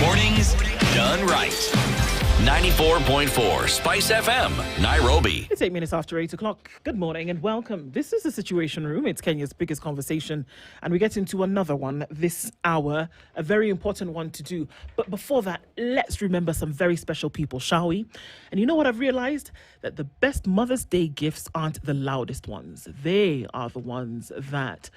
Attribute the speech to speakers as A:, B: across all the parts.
A: Mornings done right. 94.4 Spice FM, Nairobi.
B: It's 8 minutes after 8 o'clock. Good morning and welcome. This is the Situation Room. It's Kenya's biggest conversation. And we get into another one this hour, a very important one to do. But before that, let's remember some very special people, shall we? And you know what I've realized? That the best Mother's Day gifts aren't the loudest ones. They are the ones that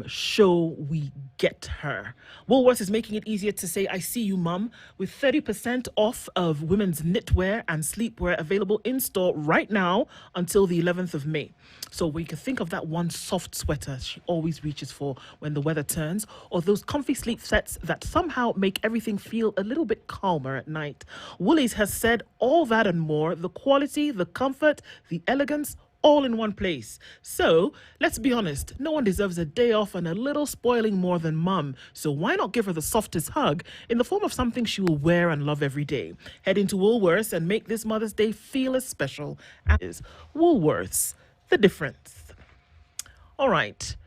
B: show we get her. Woolworths is making it easier to say, I see you, Mum, with 30% off of women's knitwear and sleepwear available in store right now until the 11th of May. So we can think of that one soft sweater she always reaches for when the weather turns, or those comfy sleep sets that somehow make everything feel a little bit calmer at night. Woolies has said all that and more, the quality, the comfort, the elegance, all in one place. So, let's be honest, no one deserves a day off and a little spoiling more than Mum. So why not give her the softest hug in the form of something she will wear and love every day? Head into Woolworths and make this Mother's Day feel as special as Woolworths. The difference. All right.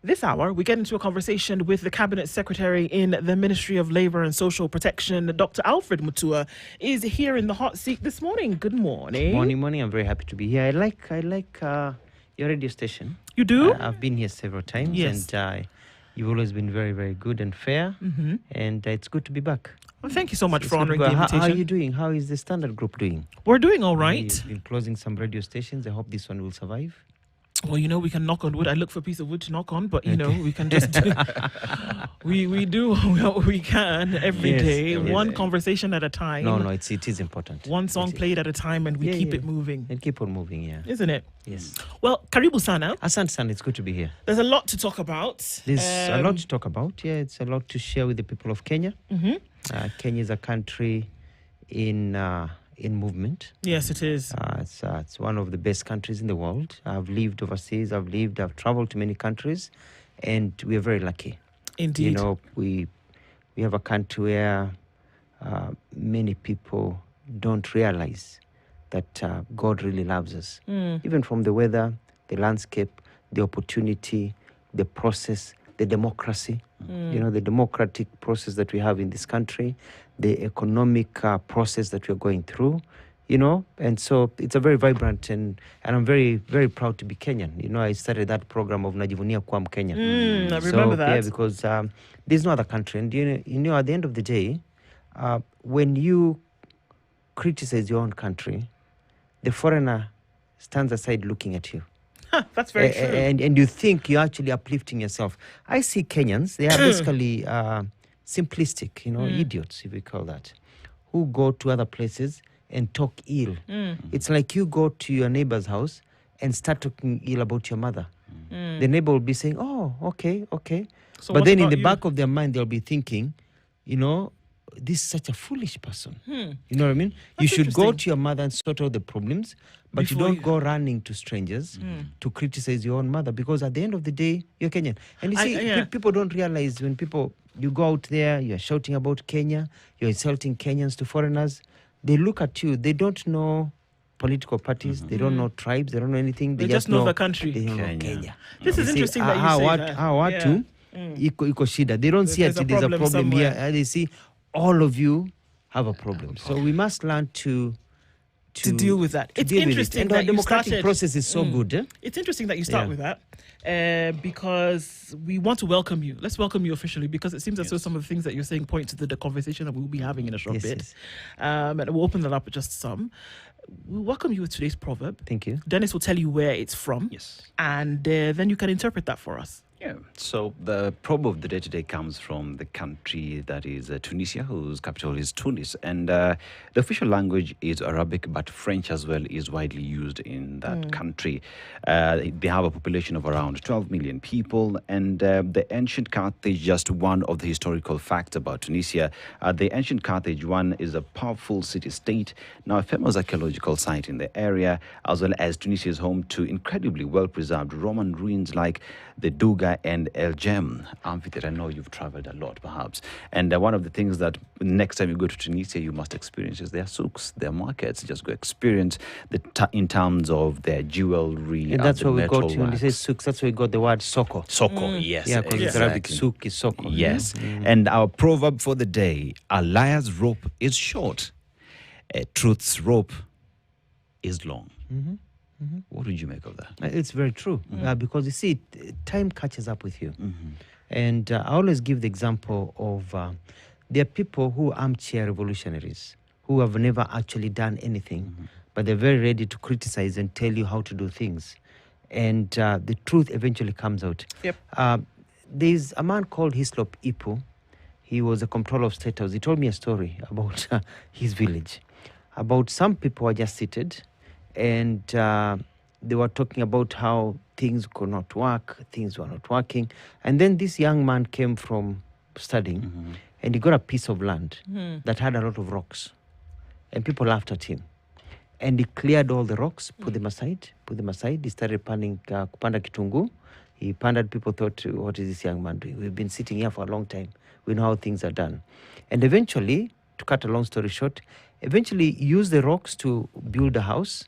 B: This hour, we get into a conversation with the Cabinet Secretary in the Ministry of Labour and Social Protection. Dr. Alfred Mutua is here in the hot seat this morning. Good morning.
C: Morning. I'm very happy to be here. I like your radio station.
B: You do?
C: I've been here several times.
B: Yes.
C: And you've always been very, very good and fair. Mm-hmm. And it's good to be back.
B: Well, thank you so much for honouring the invitation.
C: How are you doing? How is the Standard Group doing?
B: We're doing all right.
C: You've been closing some radio stations. I hope this one will survive.
B: Well, you know, we can knock on wood. I look for a piece of wood to knock on, but, you know, we can just do... we do what we can every day, one conversation at a time.
C: No, it is important.
B: One song played at a time, and we keep it moving.
C: And keep on moving, yeah.
B: Isn't it?
C: Yes.
B: Well, karibu sana.
C: Asante sana, it's good to be here.
B: There's a lot to talk about.
C: There's a lot to talk about, yeah. It's a lot to share with the people of Kenya. Mm-hmm. Kenya is a country in movement.
B: Yes, it is.
C: It's one of the best countries in the world. I've lived overseas. I've traveled to many countries, and we are very lucky.
B: Indeed.
C: You know, we have a country where many people don't realize that God really loves us. Even from the weather, the landscape, the opportunity, the process, the democracy. You know, the democratic process that we have in this country, the economic process that we're going through, you know, and so it's a very vibrant and I'm very, very proud to be Kenyan. You know, I started that program of Najivunia Kuwa Mkenya.
B: I remember that.
C: Yeah, because there's no other country. And, you know, at the end of the day, when you criticize your own country, the foreigner stands aside looking at you.
B: That's very true.
C: And you think you're actually uplifting yourself. I see Kenyans, they are basically simplistic, you know, idiots, if we call that, who go to other places and talk ill. It's like you go to your neighbor's house and start talking ill about your mother. The neighbor will be saying, oh, okay.
B: So
C: but then in the back of their mind, they'll be thinking, you know, this is such a foolish person. You know what I mean? You should go to your mother and sort out the problems, but you don't go running to strangers to criticize your own mother, because at the end of the day, you're Kenyan. And you see, people don't realize when you go out there, you're shouting about Kenya, you're insulting Kenyans to foreigners, they look at you, they don't know political parties, they don't know tribes, they don't know anything.
B: They just know the country.
C: They don't know Kenya.
B: This is interesting that you say that.
C: Watu, iko shida. They don't see there's a problem here. They see all of you have a problem. So we must learn to
B: deal with that. It's interesting
C: and
B: that
C: our democratic process is so good. Eh?
B: It's interesting that you start with that because we want to welcome you. Let's welcome you officially, because it seems as though some of the things that you're saying point to the conversation that we'll be having in a short bit.
C: Yes.
B: And we'll open that up just some. We'll welcome you with today's proverb.
C: Thank you.
B: Dennis will tell you where it's from.
D: Yes.
B: And then you can interpret that for us.
D: Yeah. So the proverb of the day today comes from the country that is Tunisia, whose capital is Tunis. And the official language is Arabic, but French as well is widely used in that country. They have a population of around 12 million people. And the ancient Carthage, just one of the historical facts about Tunisia. The ancient Carthage, one, is a powerful city-state, now a famous archaeological site in the area, as well as Tunisia is home to incredibly well-preserved Roman ruins like the Duga and El Jem Amphitheatre. I know you've traveled a lot, perhaps. And one of the things that next time you go to Tunisia, you must experience is their souks, their markets. Just go experience in terms of their jewelry.
C: And that's
D: the
C: where we got to, when you say
D: metalworks.
C: souks, that's where we got the word soko.
D: Soko, yes.
C: Yeah, because it's Arabic,
D: exactly.
C: souk is soko.
D: Yes. And our proverb for the day, a liar's rope is short, a truth's rope is long. What would you make of that?
C: It's very true. Because you see, time catches up with you. And I always give the example of there are people who are armchair revolutionaries who have never actually done anything, but they're very ready to criticize and tell you how to do things. And the truth eventually comes out.
B: Yep.
C: There's a man called Hislop Ipu. He was a comptroller of State House. He told me a story about his village, about some people were just seated and they were talking about how things could not work, things were not working. And then this young man came from studying and he got a piece of land that had a lot of rocks. And people laughed at him. And he cleared all the rocks, put them aside. He started kupanda kitungu. He pandered. People thought, what is this young man doing? We've been sitting here for a long time. We know how things are done. And eventually, to cut a long story short, eventually used the rocks to build a house,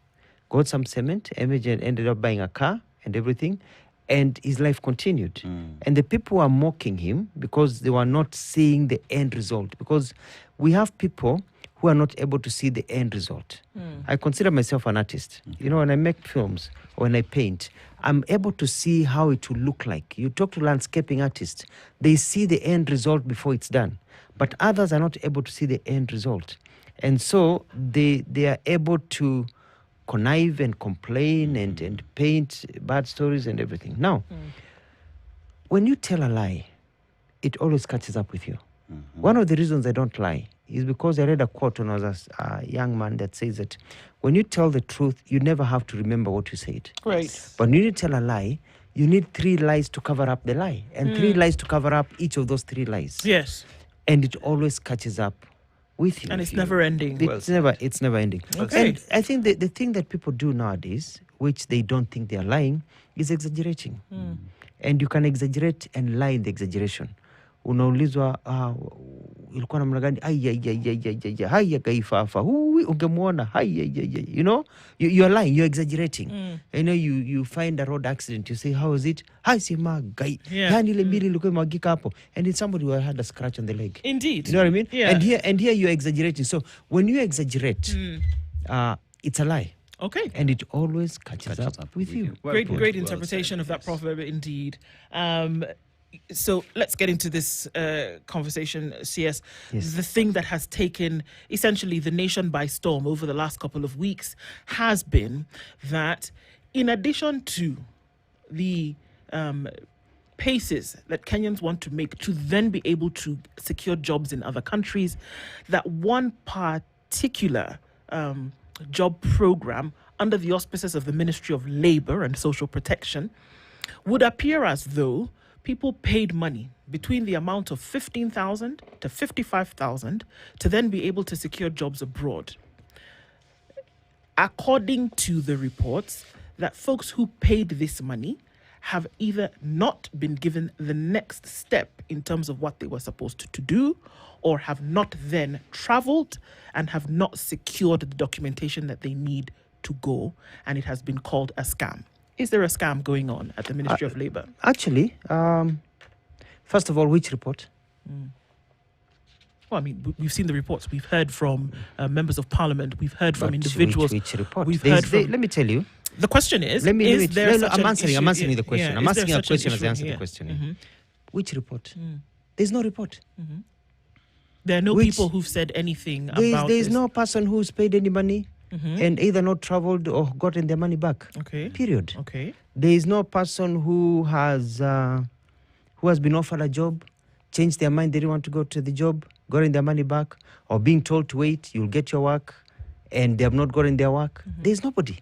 C: got some cement, ended up buying a car and everything. And his life continued. And the people were mocking him because they were not seeing the end result. Because we have people who are not able to see the end result. I consider myself an artist. You know, when I make films or when I paint, I'm able to see how it will look like. You talk to landscaping artists, they see the end result before it's done. But others are not able to see the end result. And so they are able to connive and complain and paint bad stories and everything. Now, when you tell a lie, it always catches up with you. One of the reasons I don't lie is because I read a quote when I was a young man that says that when you tell the truth, you never have to remember what you said.
B: Right.
C: But when you tell a lie, you need 3 lies to cover up the lie, and 3 lies to cover up each of those 3 lies.
B: Yes.
C: And it always catches up with you.
B: And it's never ending.
C: It's never ending.
B: Okay.
C: And I think the thing that people do nowadays, which they don't think they are lying, is exaggerating. And you can exaggerate and lie in the exaggeration. Unaulizwa ilikuwa namna gani? Haya kaifafa. Ungemuona. You know, you're lying, you're exaggerating. You know, you find a road accident, you say, how is it? Hai sema gai. Yani ile mbili ilikuwa imwagika hapo. And it's somebody who had a scratch on the leg.
B: Indeed.
C: You know what I mean?
B: Yeah.
C: And here you're exaggerating. So when you exaggerate, it's a lie.
B: Okay.
C: And it always catches up with you.
D: Well
B: Great
D: put, well
B: interpretation
D: said,
B: of that
D: yes.
B: proverb, indeed. So let's get into this conversation, CS.
C: Yes.
B: The thing that has taken essentially the nation by storm over the last couple of weeks has been that in addition to the paces that Kenyans want to make to then be able to secure jobs in other countries, that one particular job program under the auspices of the Ministry of Labour and Social Protection would appear as though people paid money between the amount of 15,000 to 55,000 to then be able to secure jobs abroad. According to the reports, that folks who paid this money have either not been given the next step in terms of what they were supposed to do, or have not then traveled and have not secured the documentation that they need to go, and it has been called a scam. Is there a scam going on at the Ministry of Labour?
C: Actually, first of all, which report?
B: Well, I mean, we've seen the reports. We've heard from members of Parliament. We've heard from individuals.
C: Which report?
B: We've heard from...
C: Let me tell you.
B: The question is,
C: I'm
B: issue?
C: answering the question.
B: Yeah,
C: I'm
B: is there
C: asking a
B: such an
C: question as I
B: issue?
C: answer
B: Yeah.
C: the question. Which report? There's no report.
B: There are no
C: Which-
B: people who've said anything
C: There's
B: about
C: there's
B: this.
C: no person who's paid any money and either not traveled or gotten their money back.
B: Okay.
C: Period.
B: Okay.
C: There is no person who has been offered a job, changed their mind, they didn't want to go to the job, gotten their money back, or being told to wait, you'll get your work, and they have not gotten their work. There's nobody.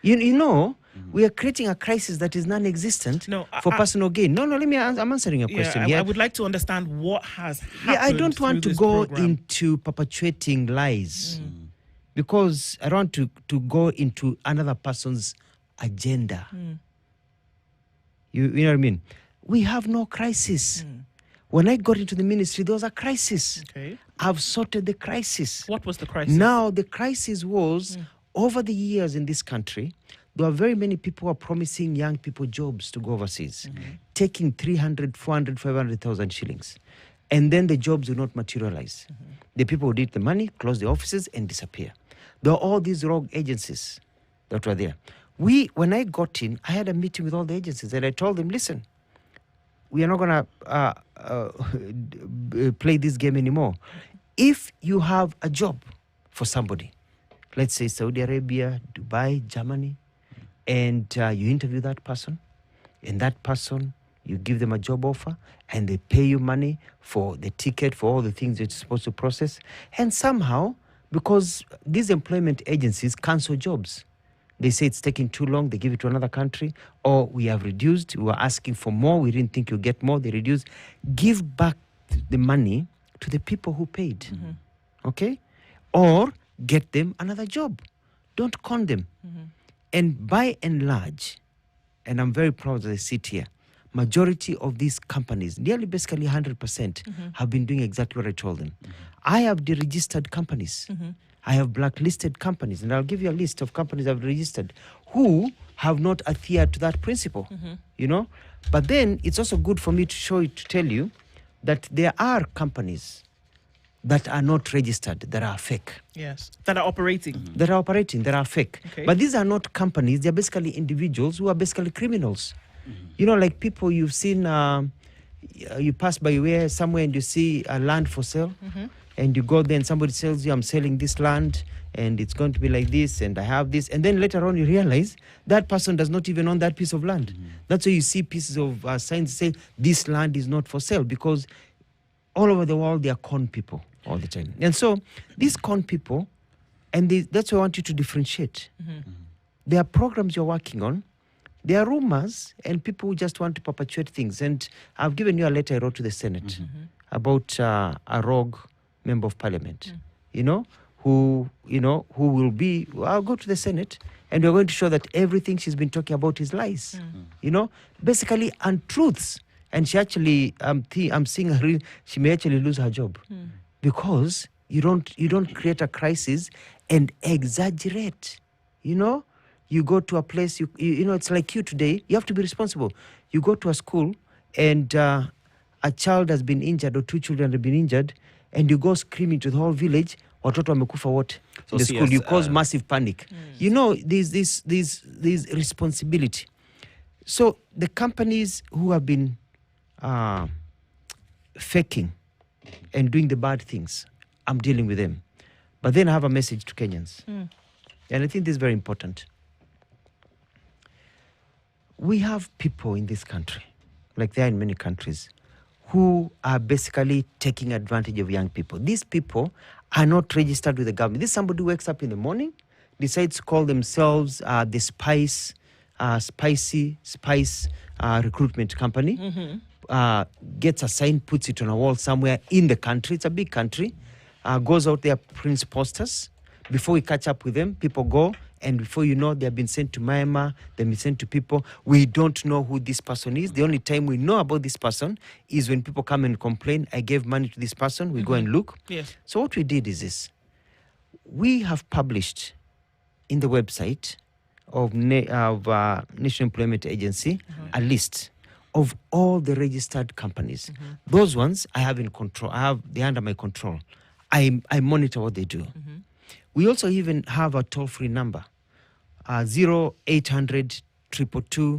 C: You know, we are creating a crisis that is non-existent
B: No,
C: for personal gain. No, let me. I'm answering your question.
B: I would like to understand what has happened.
C: I don't want
B: through
C: to
B: this
C: go
B: program.
C: into perpetuating lies because I don't want to go into another person's agenda. You know what I mean? we have no crisis. When I got into the ministry, there was a crisis.
B: Okay.
C: I've sorted the crisis.
B: What was the crisis?
C: Now, the crisis was, over the years in this country, there are very many people who are promising young people jobs to go overseas, taking 300, 400, 500,000 shillings. And then the jobs do not materialize. The people who did the money, close the offices and disappear. There are all these rogue agencies that were there. When I got in, I had a meeting with all the agencies and I told them, listen, we are not going to play this game anymore. If you have a job for somebody, let's say Saudi Arabia, Dubai, Germany, and you interview that person, and that person, you give them a job offer, and they pay you money for the ticket, for all the things that you're supposed to process, and somehow, because these employment agencies cancel jobs, they say it's taking too long, they give it to another country, or we have reduced, we were asking for more, we didn't think you'll get more, they reduced. Give back the money to the people who paid, okay? Or get them another job. Don't con them. And by and large, and I'm very proud that I sit here, majority of these companies, nearly basically 100%, have been doing exactly what I told them. I have deregistered companies. I have blacklisted companies, and I'll give you a list of companies I've registered who have not adhered to that principle, you know. But then it's also good for me to tell you that there are companies that are not registered, that are fake.
B: Yes, that are operating.
C: That are operating, that are fake.
B: Okay.
C: But these are not companies, they're basically individuals who are basically criminals. You know, like people you've seen, you pass by somewhere and you see a land for sale, and you go there and somebody tells you, I'm selling this land, and it's going to be like this, and I have this. And then later on you realize that person does not even own that piece of land. That's why you see pieces of signs say, this land is not for sale, because all over the world, they are con people all the time. And so these con people, and that's why I want you to differentiate. There are programs you're working on. There are rumors and people who just want to perpetuate things. And I've given you a letter I wrote to the Senate about a rogue member of parliament, who will be, I'll go to the Senate and we're going to show that everything she's been talking about is lies, basically untruths. And she actually, I'm seeing her, she may actually lose her job because you don't create a crisis and exaggerate, You go to a place, it's like you today, you have to be responsible. You go to a school and a child has been injured or two children have been injured, and you go screaming to the whole village, watoto wamekufa wote in the school. You cause massive panic. There's responsibility. So the companies who have been faking and doing the bad things, I'm dealing with them. But then I have a message to Kenyans. And I think this is very important. We have people in this country, like there are in many countries, who are basically taking advantage of young people. These people are not registered with the government. This is somebody who wakes up in the morning, decides to call themselves the spice recruitment company, gets a sign, puts it on a wall somewhere in the country. It's a big country. Goes out there, prints posters. Before we catch up with them, people go, and before you know, they've been sent to Myanmar, they've been sent to people. We don't know who this person is. The only time we know about this person is when people come and complain, I gave money to this person, we go and look.
B: Yes.
C: So what we did is this. We have published in the website of National Employment Agency a list of all the registered companies. Those ones I have in control. They're under my control. I monitor what they do. We also even have a toll-free number, 0800 222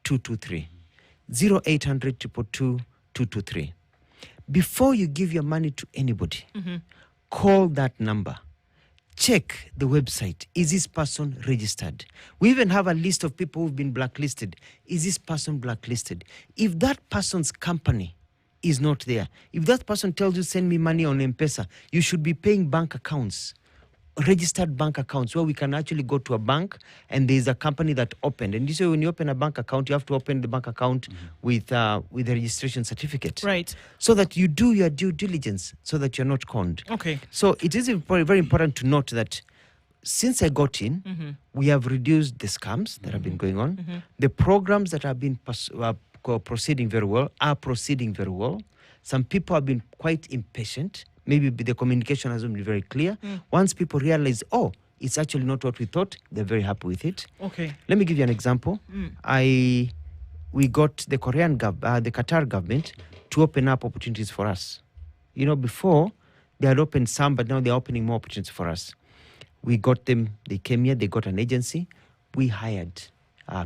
C: 223. 0800 222 223. Before you give your money to anybody, call that number. Check the website. Is this person registered? We even have a list of people who've been blacklisted. Is this person blacklisted? If that person's company is not there, if that person tells you, send me money on M-Pesa, you should be paying bank accounts, registered bank accounts, where we can actually go to a bank and there's a company that opened. And you say when you open a bank account, you have to open the bank account with a registration certificate.
B: Right.
C: So that you do your due diligence, so that you're not conned.
B: Okay.
C: So it is very, very important to note that since I got in, we have reduced the scams that have been going on. The programs that have been proceeding very well, are proceeding very well. Some people have been quite impatient. Maybe the communication hasn't been very clear. Once people realize, oh, it's actually not what we thought, they're very happy with it.
B: Okay.
C: Let me give you an example. We got the the Qatar government to open up opportunities for us. You know, before they had opened some, but now they're opening more opportunities for us. We got them, they came here, they got an agency. We hired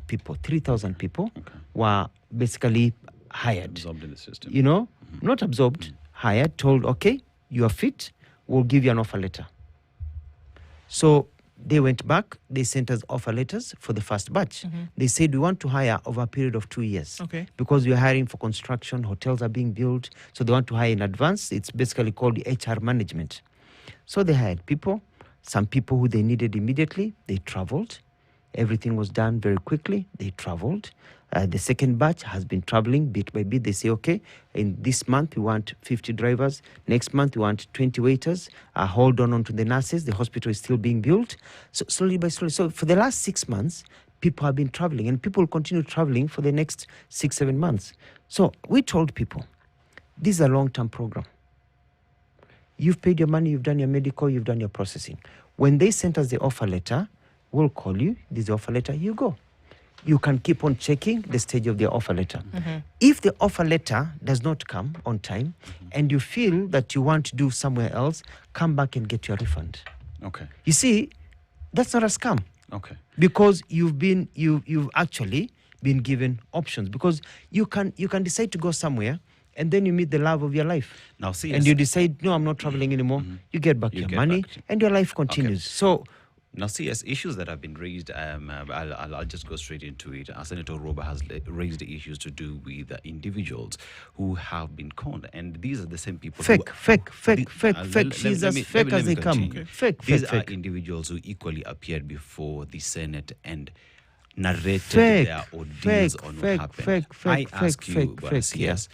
C: people, 3,000 people were basically hired.
D: Absorbed in the system.
C: You know, not absorbed, hired, told, okay, you are fit, we'll give you an offer letter. So they went back, they sent us offer letters for the first batch. They said, we want to hire over a period of 2 years.
B: Okay.
C: Because we are hiring for construction, hotels are being built, so they want to hire in advance. It's basically called the HR management. So they hired people, some people who they needed immediately, they traveled. Everything was done very quickly, they traveled. The second batch has been traveling bit by bit. They say, okay, in this month we want 50 drivers. Next month we want 20 waiters. Hold on to the nurses. The hospital is still being built. So slowly by slowly. So for the last 6 months, people have been traveling, and people will continue traveling for the next 6-7 months. So we told people, this is a long-term program. You've paid your money, you've done your medical, you've done your processing. When they sent us the offer letter, we'll call you. This is the offer letter, you go. You can keep on checking the stage of the offer letter. If the offer letter does not come on time and you feel that you want to do somewhere else, come back and get your refund.
D: Okay.
C: You see, that's not a scam.
D: Okay.
C: Because you've actually been given options. Because you can decide to go somewhere and then you meet the love of your life.
D: Now see,
C: and you decide, no, I'm not traveling anymore. You get back your money and your life continues. So
D: now, see, as issues that have been raised, I'll just go straight into it. Senator Roba has raised the issues to do with individuals who have been conned, and these are the same people.
C: Fake. She's as fake as they come.
D: Okay.
C: Fake.
D: These are individuals who equally appeared before the Senate and narrated their ordeals on what happened. I ask you, yes.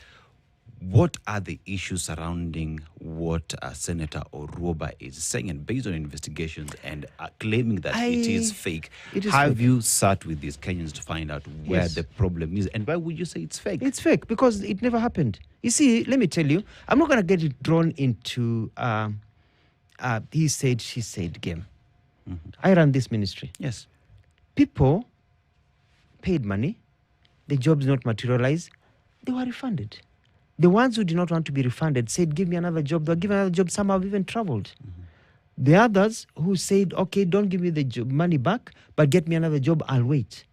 D: What are the issues surrounding what Senator Oroba is saying? And based on investigations and claiming that it is fake, have you sat with these Kenyans to find out where the problem is? And why would you say it's fake?
C: It's fake because it never happened. You see, let me tell you, I'm not going to get it drawn into he said, she said game. I run this ministry.
D: Yes.
C: People paid money. The jobs not materialized. They were refunded. The ones who did not want to be refunded said, give me another job. They were given another job. Some have even traveled. The others who said, okay, don't give me the money back, but get me another job, I'll wait.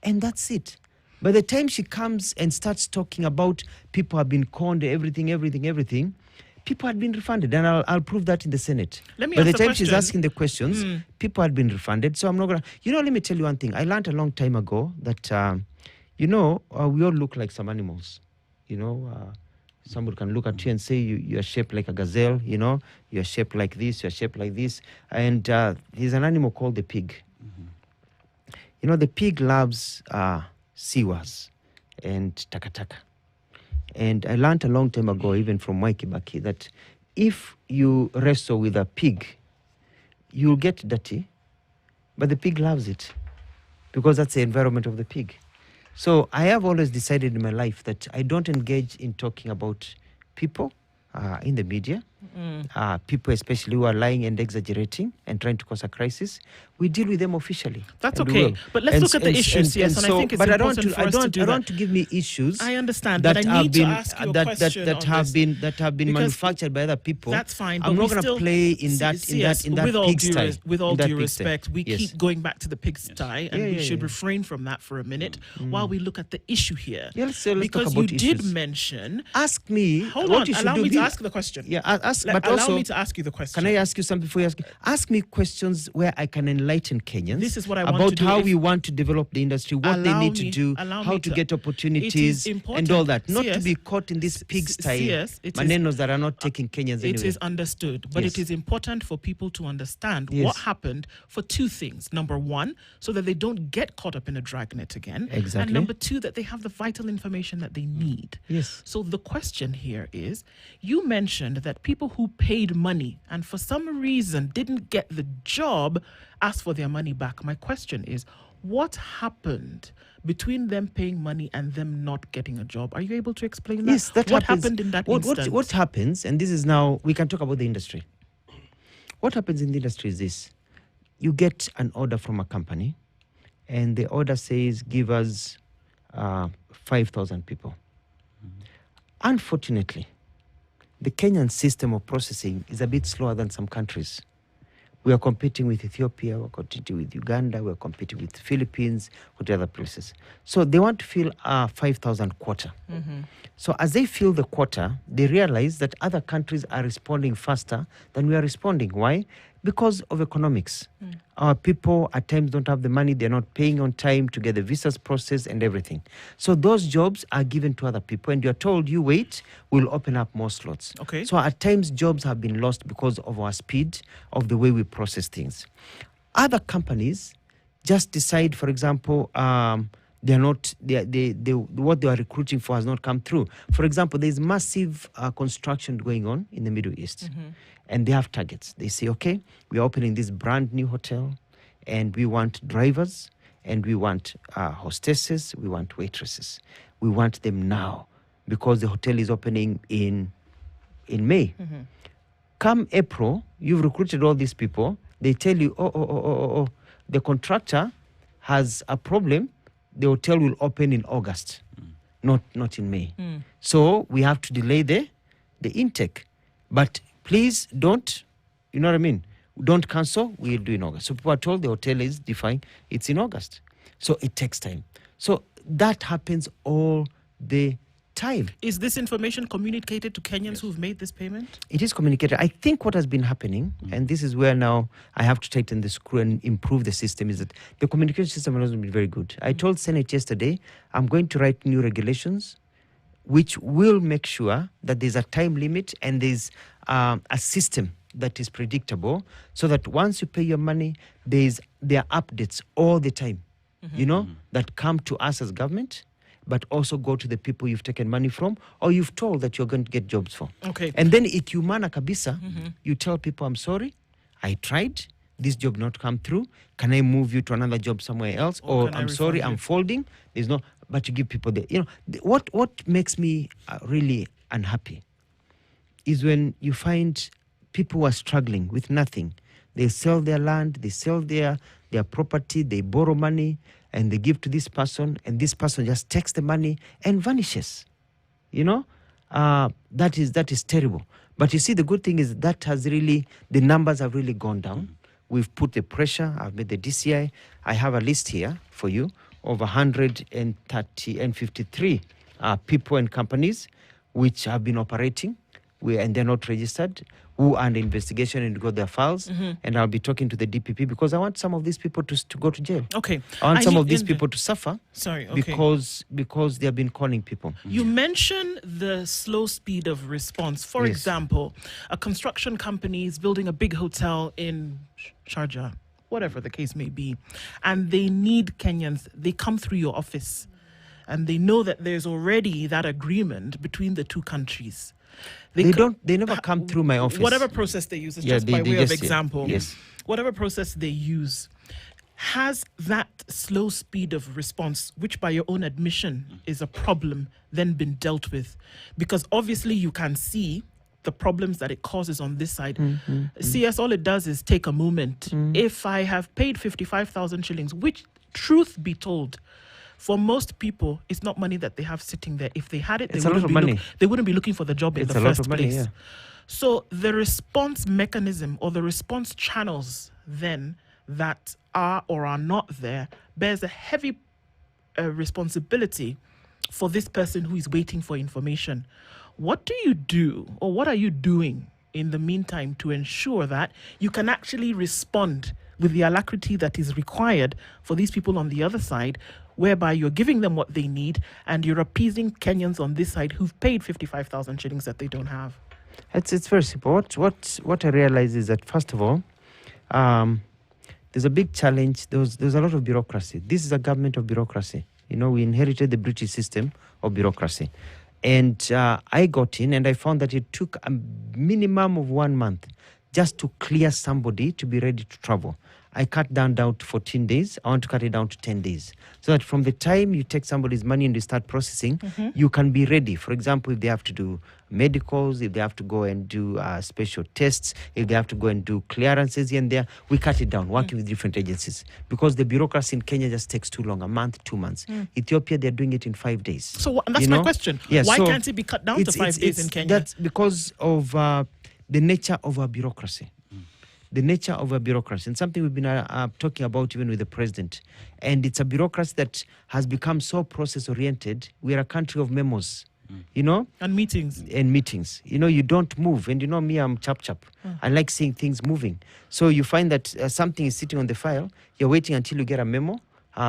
C: And that's it. By the time she comes and starts talking about people have been conned, everything, people had been refunded. And I'll prove that in the Senate. By the time she's asking the questions, people had been refunded. So I'm not going to... let me tell you one thing. I learned a long time ago that, we all look like some animals. Somebody can look at you and say, you are shaped like a gazelle, you are shaped like this, you are shaped like this. And there's an animal called the pig. The pig loves siwas and takataka. And I learned a long time ago, even from Mwai Kibaki, that if you wrestle with a pig, you'll get dirty, but the pig loves it because that's the environment of the pig. So I have always decided in my life that I don't engage in talking about people in the media, people especially who are lying and exaggerating and trying to cause a crisis. We deal with them officially.
B: That's okay. But let's look at the issues, yes. And I think it's important for us to do that. I don't want to give me issues. I understand, but I need to ask you a question
C: that have been manufactured by other people.
B: That's fine.
C: I'm not going to play in that pigsty.
B: With all due respect, we keep going back to the pigsty, and we should refrain from that for a minute while we look at the issue here.
C: Let's
B: because you did mention.
C: Ask me.
B: Hold on. Allow me to ask the question.
C: Yeah, ask. But also,
B: allow me to ask you the question.
C: Can I ask you something before you ask? Ask me questions where I can enlighten Kenyans.
B: This is what I want
C: about
B: to do.
C: How we want to develop the industry, what they need to do, how to get opportunities, and all that. Not to be caught in this pigsty manenos that are not taking Kenyans anyway.
B: It is understood, but it is important for people to understand what happened for two things. Number one, so that they don't get caught up in a dragnet again.
C: Exactly.
B: And number two, that they have the vital information that they need.
C: Yes.
B: So the question here is, you mentioned that people who paid money and for some reason didn't get the job asked for their money back. My question is, What happened between them paying money and them not getting a job? Are you able to explain that?
C: Yes, that
B: what
C: happens.
B: happened in that
C: What
B: instance?
C: happens, and this is now, we can talk about the industry. What happens in the industry is this. You get an order from a company, and the order says, give us 5,000 people. Unfortunately, the Kenyan system of processing is a bit slower than some countries. We are competing with Ethiopia, we're competing with Uganda, we're competing with Philippines, with other places. So they want to fill a 5,000 quota. So as they fill the quota, they realize that other countries are responding faster than we are responding. Why? Because of economics. Our people at times don't have the money, they're not paying on time to get the visas processed and everything. So those jobs are given to other people, and you're told, you wait, we'll open up more slots.
B: Okay.
C: So at times jobs have been lost because of our speed, of the way we process things. Other companies just decide, for example, what they are recruiting for has not come through. For example, there's massive construction going on in the Middle East. And they have targets. They say, okay, we are opening this brand new hotel, and we want drivers, and we want hostesses, we want waitresses. We want them now because the hotel is opening in May. Come April, you've recruited all these people. They tell you, the contractor has a problem. The hotel will open in August, not in May. So we have to delay the intake. But please don't, you know what I mean? Don't cancel, we'll do in August. So people are told the hotel is defined, it's in August. So it takes time. So that happens all the time.
B: Is this information communicated to Kenyans who've made this payment?
C: It is communicated. I think what has been happening, and this is where now I have to tighten the screw and improve the system, is that the communication system has not been very good. I told Senate yesterday, I'm going to write new regulations which will make sure that there's a time limit and there's a system that is predictable, so that once you pay your money, there are updates all the time, that come to us as government, but also go to the people you've taken money from or you've told that you're going to get jobs for.
B: Okay.
C: And then ikiumana kabisa, you tell people, I'm sorry, I tried, this job not come through. Can I move you to another job somewhere else? Or I'm sorry, I'm folding. There's no, but you give people what makes me really unhappy is when you find people who are struggling with nothing. They sell their land, they sell their property, they borrow money, and they give to this person, and this person just takes the money and vanishes. That is terrible. But you see, the good thing is that the numbers have really gone down. We've put the pressure. I've made the DCI. I have a list here for you of 153 people and companies which have been operating, and they're not registered, who are under investigation and got their files. And I'll be talking to the DPP because I want some of these people to go to jail.
B: Okay.
C: I want some of these people to suffer.
B: Sorry, okay.
C: Because they have been calling people.
B: You mentioned the slow speed of response. For example, a construction company is building a big hotel in Sharjah, whatever the case may be, and they need Kenyans. They come through your office, and they know that there's already that agreement between the two countries. They never come through my office. Whatever process they use, just by way of example.
C: Yes.
B: Whatever process they use, has that slow speed of response, which by your own admission is a problem, then been dealt with? Because obviously you can see the problems that it causes on this side. CS, all it does is take a moment. If I have paid 55,000 shillings, which, truth be told, for most people, it's not money that they have sitting there. If they had it, they wouldn't be looking for the job in the first place. Yeah. So the response mechanism or the response channels then that are or are not there bears a heavy responsibility for this person who is waiting for information. What do you do, or what are you doing in the meantime to ensure that you can actually respond with the alacrity that is required for these people on the other side, whereby you're giving them what they need and you're appeasing Kenyans on this side who've paid 55,000 shillings that they don't have?
C: It's very simple. What I realize is that, first of all, there's a big challenge. There's a lot of bureaucracy. This is a government of bureaucracy. We inherited the British system of bureaucracy. And I got in and I found that it took a minimum of 1 month just to clear somebody to be ready to travel. I cut down to 14 days. I want to cut it down to 10 days. So that from the time you take somebody's money and you start processing, you can be ready. For example, if they have to do medicals, if they have to go and do special tests, if they have to go and do clearances here and there, we cut it down, working with different agencies. Because the bureaucracy in Kenya just takes too long, a month, 2 months. Ethiopia, they're doing it in 5 days.
B: So that's my question. Why can't it be cut down to 5 days in Kenya?
C: That's because of the nature of our bureaucracy. The nature of a bureaucracy, and something we've been talking about even with the president. And it's a bureaucracy that has become so process-oriented. We're a country of memos,
B: And meetings.
C: You don't move. And me, I'm chap. I like seeing things moving. So you find that something is sitting on the file. You're waiting until you get a memo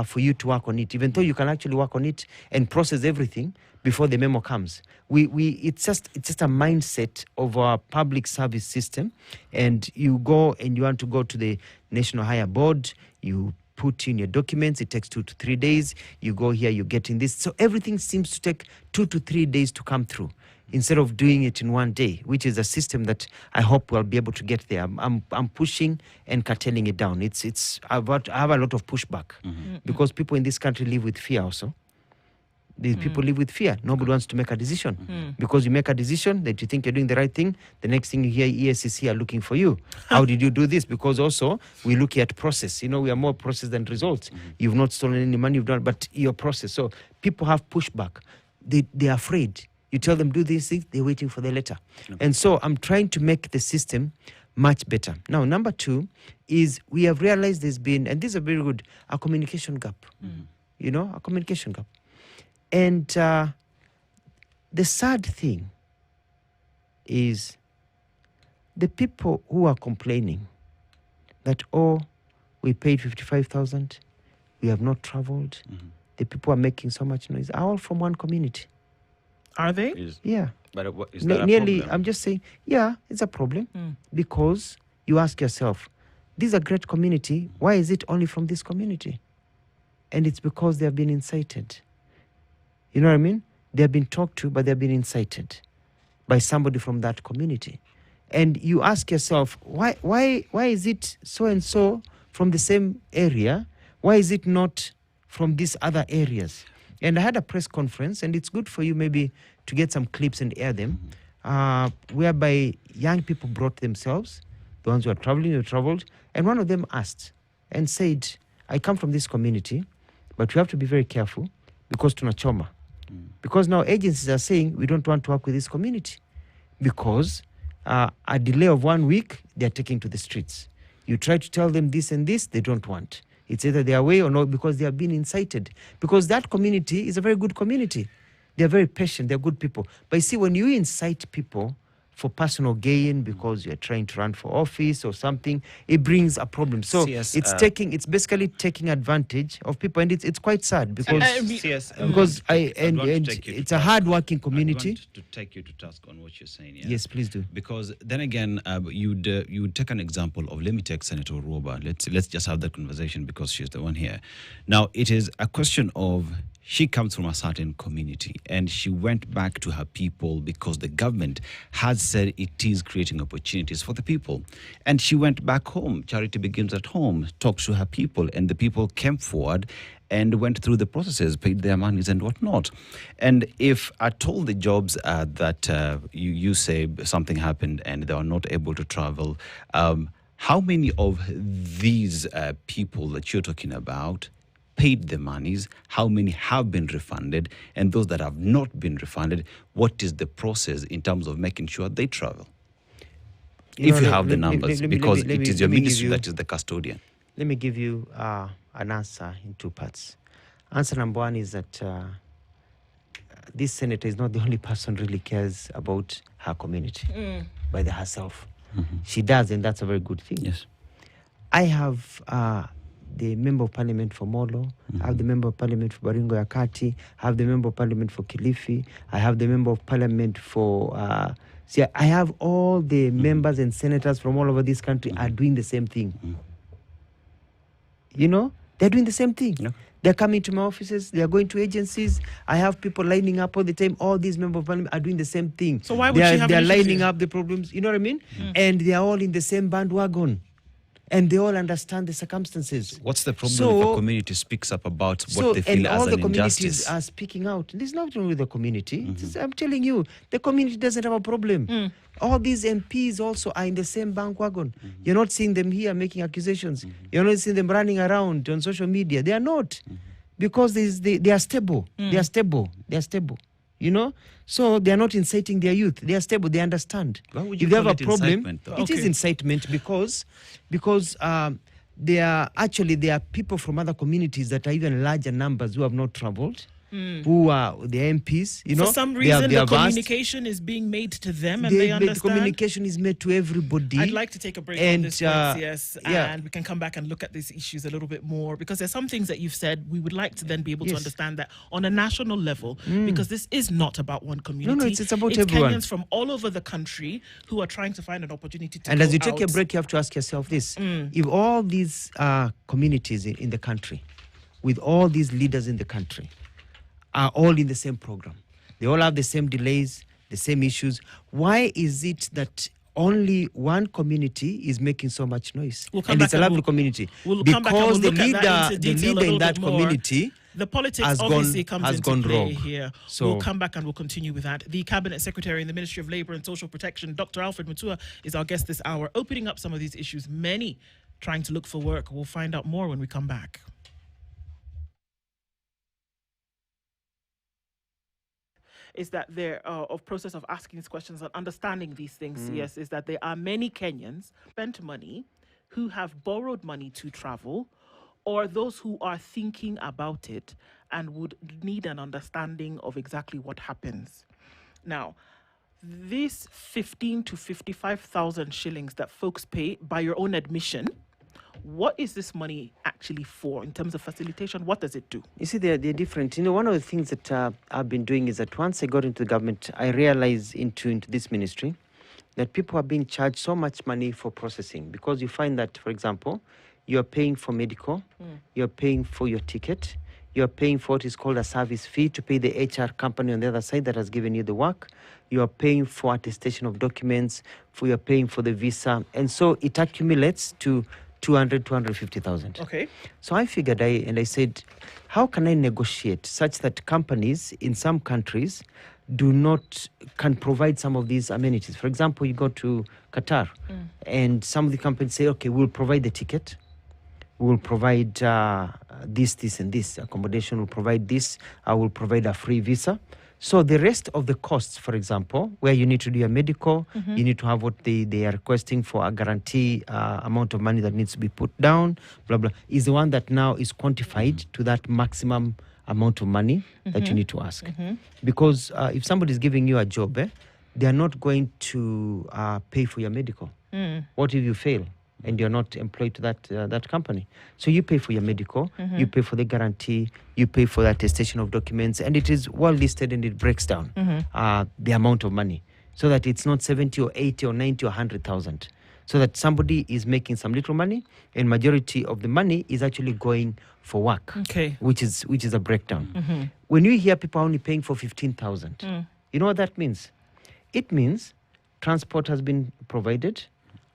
C: for you to work on it, even though you can actually work on it and process everything before the memo comes. It's just a mindset of our public service system. And you go and you want to go to the National Hire Board, you put in your documents, it takes 2 to 3 days. You go here, you're getting this. So everything seems to take 2 to 3 days to come through, instead of doing it in 1 day, which is a system that I hope we'll be able to get there. I'm pushing and curtailing it down. I have a lot of pushback because people in this country live with fear also. These people live with fear. Nobody wants to make a decision. Because you make a decision that you think you're doing the right thing, the next thing you hear, ESCC are looking for you. How did you do this? Because also, we look at process. We are more process than results. You've not stolen any money, you've done, but your process. So people have pushback. They're afraid. You tell them, do these things, they're waiting for the letter. And so I'm trying to make the system much better. Now, number 2 is we have realized there's been, and this is a very good, a communication gap. A communication gap. And the sad thing is the people who are complaining that, we paid 55,000, we have not traveled, the people are making so much noise, are all from one community.
B: Are they?
C: Yeah.
D: But is that a
C: nearly,
D: problem?
C: I'm just saying, yeah, it's a problem because you ask yourself, this is a great community, why is it only from this community? And it's because they have been incited. You know what I mean? They have been talked to, but they have been incited by somebody from that community. And you ask yourself, why is it so-and-so from the same area? Why is it not from these other areas? And I had a press conference, and it's good for you maybe to get some clips and air them, whereby young people brought themselves, the ones who are traveled, and one of them asked and said, I come from this community, but we have to be very careful because tunachoma. Because now agencies are saying we don't want to work with this community because a delay of 1 week, they're taking to the streets. You try to tell them this and this, they don't want. It's either their way or not because they have been incited. Because that community is a very good community. They're very patient, they're good people. But you see, when you incite people for personal gain because you're trying to run for office or something, it brings a problem. So it's basically taking advantage of people, and it's quite sad because it's a hard-working community.
D: I want to take you to task on what you're saying. Yeah?
C: Yes, please do.
D: Because then again, you'd take an example of, let me take Senator Roba. Let's just have that conversation because she's the one here. Now, it is a question of, she comes from a certain community and she went back to her people because the government has said it is creating opportunities for the people. And she went back home. Charity begins at home, talked to her people, and the people came forward and went through the processes, paid their monies and whatnot. And if at all the jobs that you say something happened and they are not able to travel, how many of these people that you're talking about paid the monies? How many have been refunded? And those that have not been refunded, what is the process in terms of making sure they travel? If you have the numbers, because it is your ministry that is the custodian.
C: Let me give you an answer in 2 parts. Answer number 1 is that this senator is not the only person really cares about her community by herself. She does, and that's a very good thing.
D: Yes.
C: I have the Member of Parliament for Molo, I have the Member of Parliament for Baringo Yakati, I have the Member of Parliament for Kilifi, I have the Member of Parliament for... I have all the members and senators from all over this country are doing the same thing. You know, they're doing the same thing. Yeah. They're coming to my offices, they're going to agencies. I have people lining up all the time. All these members of Parliament are doing the same thing.
B: So why would she have
C: They're lining up the problems, you know what I mean? And they're all in the same bandwagon. and they all understand the circumstances.
D: What's the problem if a community speaks up about what they feel
C: and
D: as
C: all
D: an
C: the communities
D: injustice?
C: are speaking out. There's nothing wrong with the community. I'm telling you, the community doesn't have a problem. All these MPs also are in the same bandwagon. You're not seeing them here making accusations. You're not seeing them running around on social media. They are not, because they are stable. They are stable. They are stable. You know, so they are not inciting their youth. They are stable. They understand.
D: Why would
C: If
D: you
C: they have
D: call
C: a
D: it
C: problem,
D: incitement, though?
C: it is incitement because there are people from other communities that are even larger numbers who have not traveled, who are the MPs. You know,
B: For some
C: they are
B: reason, the
C: vast.
B: communication is being made to them, and they
C: The
B: understand.
C: communication is made to everybody.
B: I'd like to take a break on
C: And,
B: this, Prince, yes,
C: yeah.
B: and we can come back and look at these issues a little bit more, because there's some things that you've said we would like to then be able to
C: Yes.
B: understand that on a national level, because this is not about one community.
C: No, it's about everyone.
B: Kenyans from all over the country who are trying to find an opportunity to
C: And
B: go
C: as you take a
B: out.
C: break, you have to ask yourself this: if all these communities in the country, with all these leaders in the country, are all in the same program, they all have the same delays, the same issues, why is it that only one community is making so much noise?
B: We'll come
C: And
B: back
C: it's a
B: and
C: lovely
B: we'll-
C: community.
B: We'll come back and
C: Because
B: we'll
C: the
B: look at that into
C: leader
B: detail a
C: in
B: little
C: that
B: bit more.
C: community
B: The politics
C: has
B: obviously
C: gone-
B: comes
C: has
B: into
C: gone
B: play
C: wrong.
B: here.
C: So-
B: We'll come back and we'll continue with that. The Cabinet Secretary in the Ministry of Labour and Social Protection, Dr. Alfred Mutua, is our guest this hour, opening up some of these issues. Many trying to look for work. We'll find out more when we come back. Is that there of process of asking these questions and understanding these things, yes, is that there are many Kenyans spent money who have borrowed money to travel, or those who are thinking about it and would need an understanding of exactly what happens. Now, this 15 to 55,000 shillings that folks pay by your own admission, what is this money actually for in terms of facilitation? What does it do?
C: You see, they're different. You know, one of the things that I've been doing is that once I got into the government, I realized into this ministry that people are being charged so much money for processing, because you find that, for example, you're paying for medical, you're paying for your ticket, you're paying for what is called a service fee to pay the HR company on the other side that has given you the work, you are paying for attestation of documents, you're paying for the visa, and so it accumulates to 250,000.
B: Okay.
C: So I figured, I said, how can I negotiate such that companies in some countries can provide some of these amenities? For example, you go to Qatar, and some of the companies say, okay, we'll provide the ticket, we'll provide this, and this. Accommodation will provide this, I will provide a free visa. So the rest of the costs, for example, where you need to do your medical, you need to have what they are requesting for a guarantee amount of money that needs to be put down, blah, blah, is the one that now is quantified to that maximum amount of money that you need to ask. Because if somebody is giving you a job, they are not going to pay for your medical. What if you fail and you're not employed to that company? So you pay for your medical, you pay for the guarantee, you pay for the attestation of documents, and it is well listed, and it breaks down the amount of money, so that it's not 70 or 80 or 90 or 100,000. So that somebody is making some little money, and majority of the money is actually going for work,
B: Okay.
C: which is a breakdown. When you hear people only paying for 15,000, you know what that means? It means transport has been provided,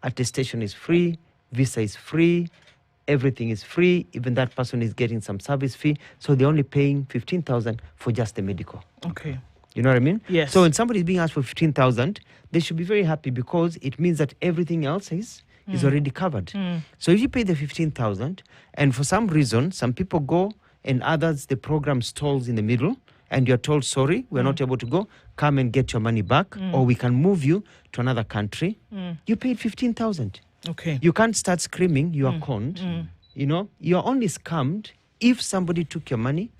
C: attestation is free, visa is free, everything is free, even that person is getting some service fee, so they're only paying 15,000 for just the medical.
B: Okay.
C: You know what I mean?
B: Yes.
C: So when somebody is being asked for 15,000, they should be very happy, because it means that everything else is already covered. So if you pay the 15,000, and for some reason, some people go and others, the program stalls in the middle, and you're told, sorry, we're not able to go, come and get your money back, or we can move you to another country. You paid 15,000.
B: Okay.
C: You can't start screaming, you are conned. You know, you're only scammed if somebody took your money,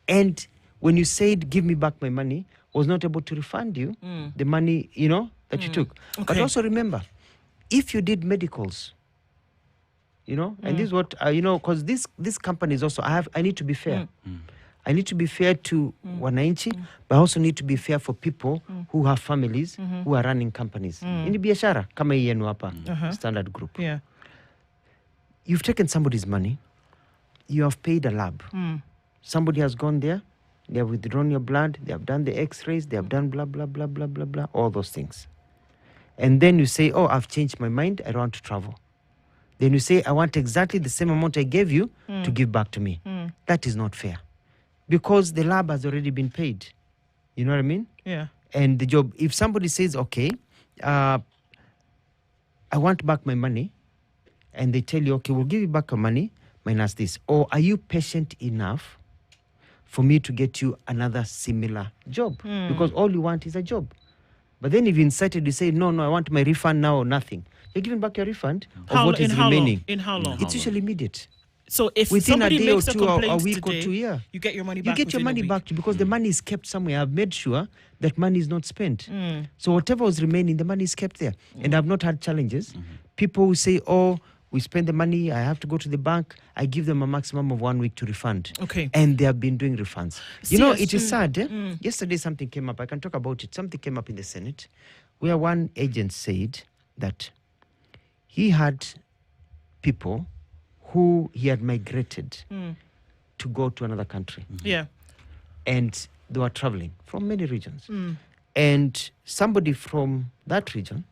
C: and when you said, give me back my money, was not able to refund you the money, you know, that you took. But
B: Okay.
C: also remember, if you did medicals, you know, and this is what, you know, because this company is also, I need to be fair. I need to be fair to wananchi, but I also need to be fair for people who have families, who are running companies. In biashara, kama hii yenu hapa, Standard Group.
B: Yeah.
C: You've taken somebody's money, you have paid a lab. Somebody has gone there, they have withdrawn your blood, they have done the x-rays, they have done blah, blah, blah, blah, blah, blah, all those things. And then you say, oh, I've changed my mind, I don't want to travel. Then you say, I want exactly the same amount I gave you to give back to me. That is not fair. Because the lab has already been paid. You know what I mean?
B: Yeah.
C: And the job, if somebody says, okay, I want back my money, and they tell you, okay, we'll give you back your money minus this. Or are you patient enough for me to get you another similar job? Because all you want is a job. But then if you incited, you say, no, I want my refund now or nothing. You're giving back your refund of what is remaining.
B: In how long?
C: It's usually immediate.
B: So if
C: Within
B: somebody
C: a day or
B: makes
C: two,
B: a complaint
C: a week
B: today,
C: or 2 years,
B: you get your money back.
C: You get your money back because the money is kept somewhere. I've made sure that money is not spent. So whatever was remaining, the money is kept there. And I've not had challenges. People who say, oh, we spend the money, I have to go to the bank. I give them a maximum of 1 week to refund.
B: Okay.
C: And they have been doing refunds. You know, it is sad.
B: Mm.
C: Yesterday something came up. I can talk about it. Something came up in the Senate where one agent said that he had people who he had migrated to go to another country.
B: Yeah.
C: And they were traveling from many regions. And somebody from that region,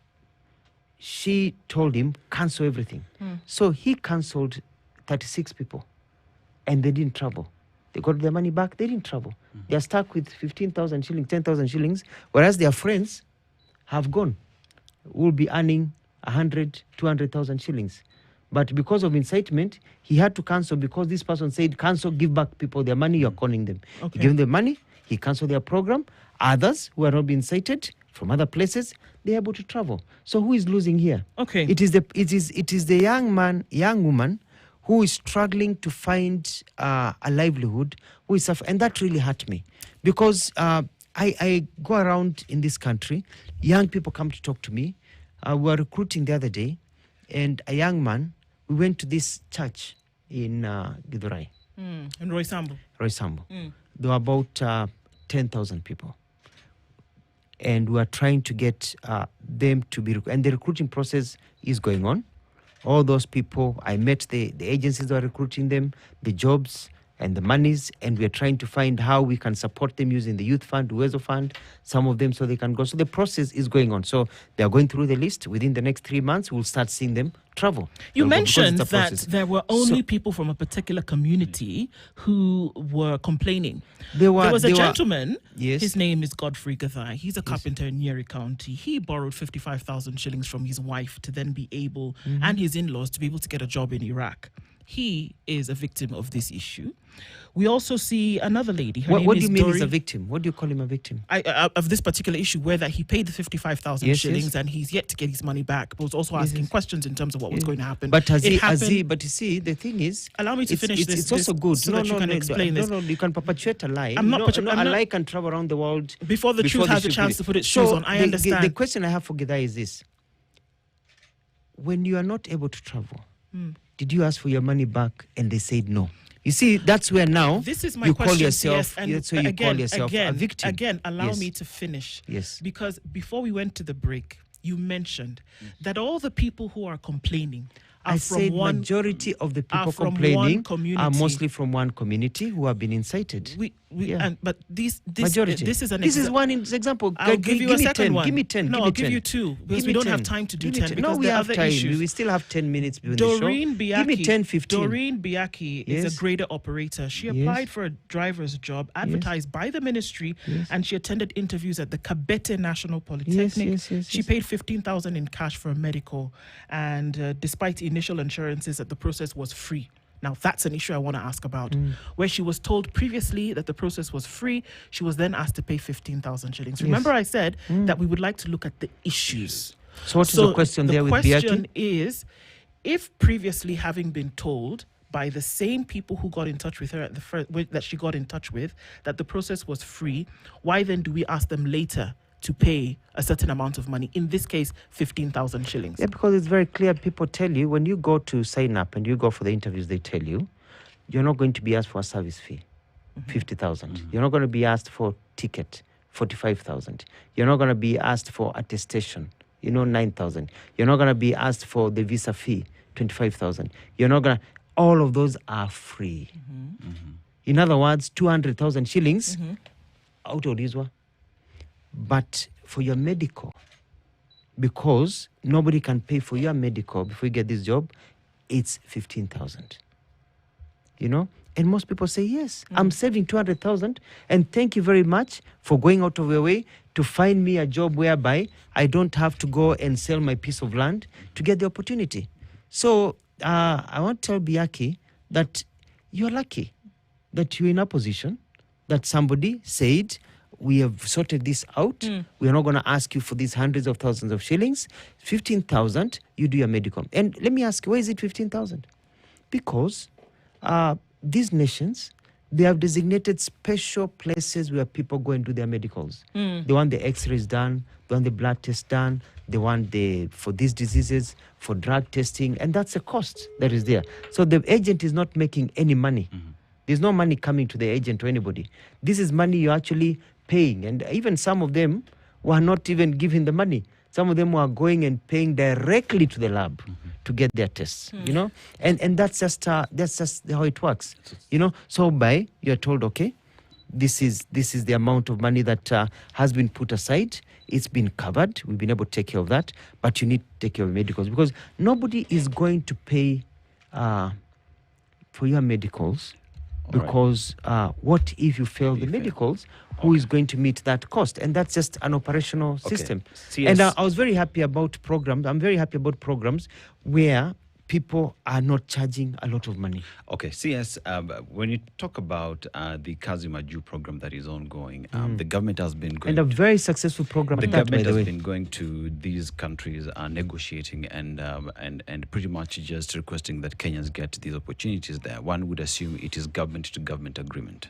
C: she told him, cancel everything. So he cancelled 36 people. And they didn't travel. They got their money back, they didn't travel. They are stuck with 15,000 shillings, 10,000 shillings, whereas their friends have gone, will be earning 100, 200,000 shillings. But because of incitement, he had to cancel because this person said, cancel, give back people their money, you're calling them.
B: Okay.
C: He gave them the money, he canceled their program. Others who are not being incited from other places, they're able to travel. So who is losing here?
B: Okay.
C: It is the young woman who is struggling to find a livelihood, who is suffering. And that really hurt me because I go around in this country, young people come to talk to me. We were recruiting the other day, and a young man, we went to this church in Githurai.
B: In Roy Sambo.
C: There were about 10,000 people. And we are trying to get them to be, and the recruiting process is going on. All those people, I met the agencies that are recruiting them, the jobs and the monies, and we are trying to find how we can support them using the youth fund, Uwezo fund, some of them so they can go. So the process is going on. So they are going through the list. Within the next 3 months, we'll start seeing them travel.
B: You
C: Because
B: mentioned
C: it's a
B: that
C: process.
B: there were only people from a particular community who were complaining.
C: There
B: was a
C: were-
B: gentleman,
C: Yes.
B: his name is Godfrey Gathai. He's a carpenter in Nyeri County. He borrowed 55,000 shillings from his wife to then be able, and his in-laws, to be able to get a job in Iraq. He is a victim of this issue. We also see another lady. Her name
C: What do
B: is
C: you mean
B: Doreen.
C: is a victim? What do you call him a victim?
B: Of this particular issue, where that he paid the 55,000
C: Yes,
B: shillings
C: yes.
B: and he's yet to get his money back, but was also asking questions in terms of what was going to happen.
C: But
B: It happened-
C: but you see, the thing is,
B: Allow me to finish this.
C: It's also good.
B: so that you can explain this.
C: No, you can perpetuate a lie.
B: I'm not
C: a
B: I'm not-
C: lie can travel around the world
B: Before the truth has a chance to put its shoes on. I understand.
C: The question I have for Gidai is this: when you are not able to travel, did you ask for your money back and they said no? You see, that's where now
B: This is my
C: you
B: question.
C: call yourself.
B: CS,
C: So you call yourself a victim.
B: Again, allow
C: Yes.
B: me to finish.
C: Yes.
B: Because before we went to the break, you mentioned that all the people who are complaining are
C: I
B: from
C: said
B: one
C: majority of the
B: are
C: people
B: from
C: complaining
B: one community.
C: are mostly from one community who have been incited. Yeah.
B: But this
C: Majority.
B: this is an
C: This is one example.
B: I'll give you a
C: me
B: second
C: 10.
B: one.
C: Give me 10.
B: No,
C: give
B: I'll
C: me
B: give
C: 10.
B: you two because
C: Give
B: we
C: me
B: don't
C: 10.
B: have time to do
C: Give me
B: 10
C: 10.
B: because
C: No, we
B: there are
C: have
B: other
C: time.
B: issues.
C: We still have 10 minutes between
B: Doreen
C: the show.
B: Biaki,
C: Give me 10, 15.
B: Doreen Biaki is
C: Yes.
B: a grader operator. She
C: Yes.
B: applied for a driver's job advertised by the ministry, and she attended interviews at the Kabete National Polytechnic. She paid 15,000 in cash for a medical, and despite initial assurances that the process was free. Now, that's an issue I want to ask about. Where she was told previously that the process was free, she was then asked to pay 15,000 shillings. Remember, I said that we would like to look at the issues.
C: So what is the question there with Biaki?
B: The question is, if previously having been told by the same people who got in touch with her at the first, that she got in touch with, that the process was free, why then do we ask them later to pay a certain amount of money, in this case 15,000 shillings?
C: Yeah, because it's very clear. People tell you when you go to sign up and you go for the interviews, they tell you you're not going to be asked for a service fee, 50,000. You're not going to be asked for ticket, 45,000. You're not going to be asked for attestation, 9,000. You're not going to be asked for the visa fee, 25,000. You're not going to. All of those are free. In other words, 200,000 shillings out of this one. But for your medical, because nobody can pay for your medical before you get this job, it's 15,000. You know? And most people say, yes, I'm saving 200,000, and thank you very much for going out of your way to find me a job whereby I don't have to go and sell my piece of land to get the opportunity. So I want to tell Biaki that you're lucky that you're in a position that somebody said, we have sorted this out. We are not going to ask you for these hundreds of thousands of shillings. 15,000, you do your medical. And let me ask you, why is it 15,000? Because these nations, they have designated special places where people go and do their medicals. They want the x-rays done, they want the blood test done, they want for these diseases, for drug testing, and that's a cost that is there. So the agent is not making any money. There's no money coming to the agent or anybody. This is money you're actually paying. And even some of them were not even giving the money. Some of them were going and paying directly to the lab to get their tests, you know? And that's just how it works, you know? So you're told, okay, this is the amount of money that has been put aside. It's been covered. We've been able to take care of that. But you need to take care of medicals, because nobody is going to pay for your medicals. Because what if you fail the medicals? Who is going to meet that cost? And that's just an operational system. And I was very happy about programs. I'm very happy about programs where people are not charging a lot of money.
D: Okay, CS, when you talk about the Kazi Majuu program that is ongoing, the government has been going...
C: And a very successful program.
D: The government has been going to these countries, negotiating and pretty much just requesting that Kenyans get these opportunities there. One would assume it is government-to-government agreement.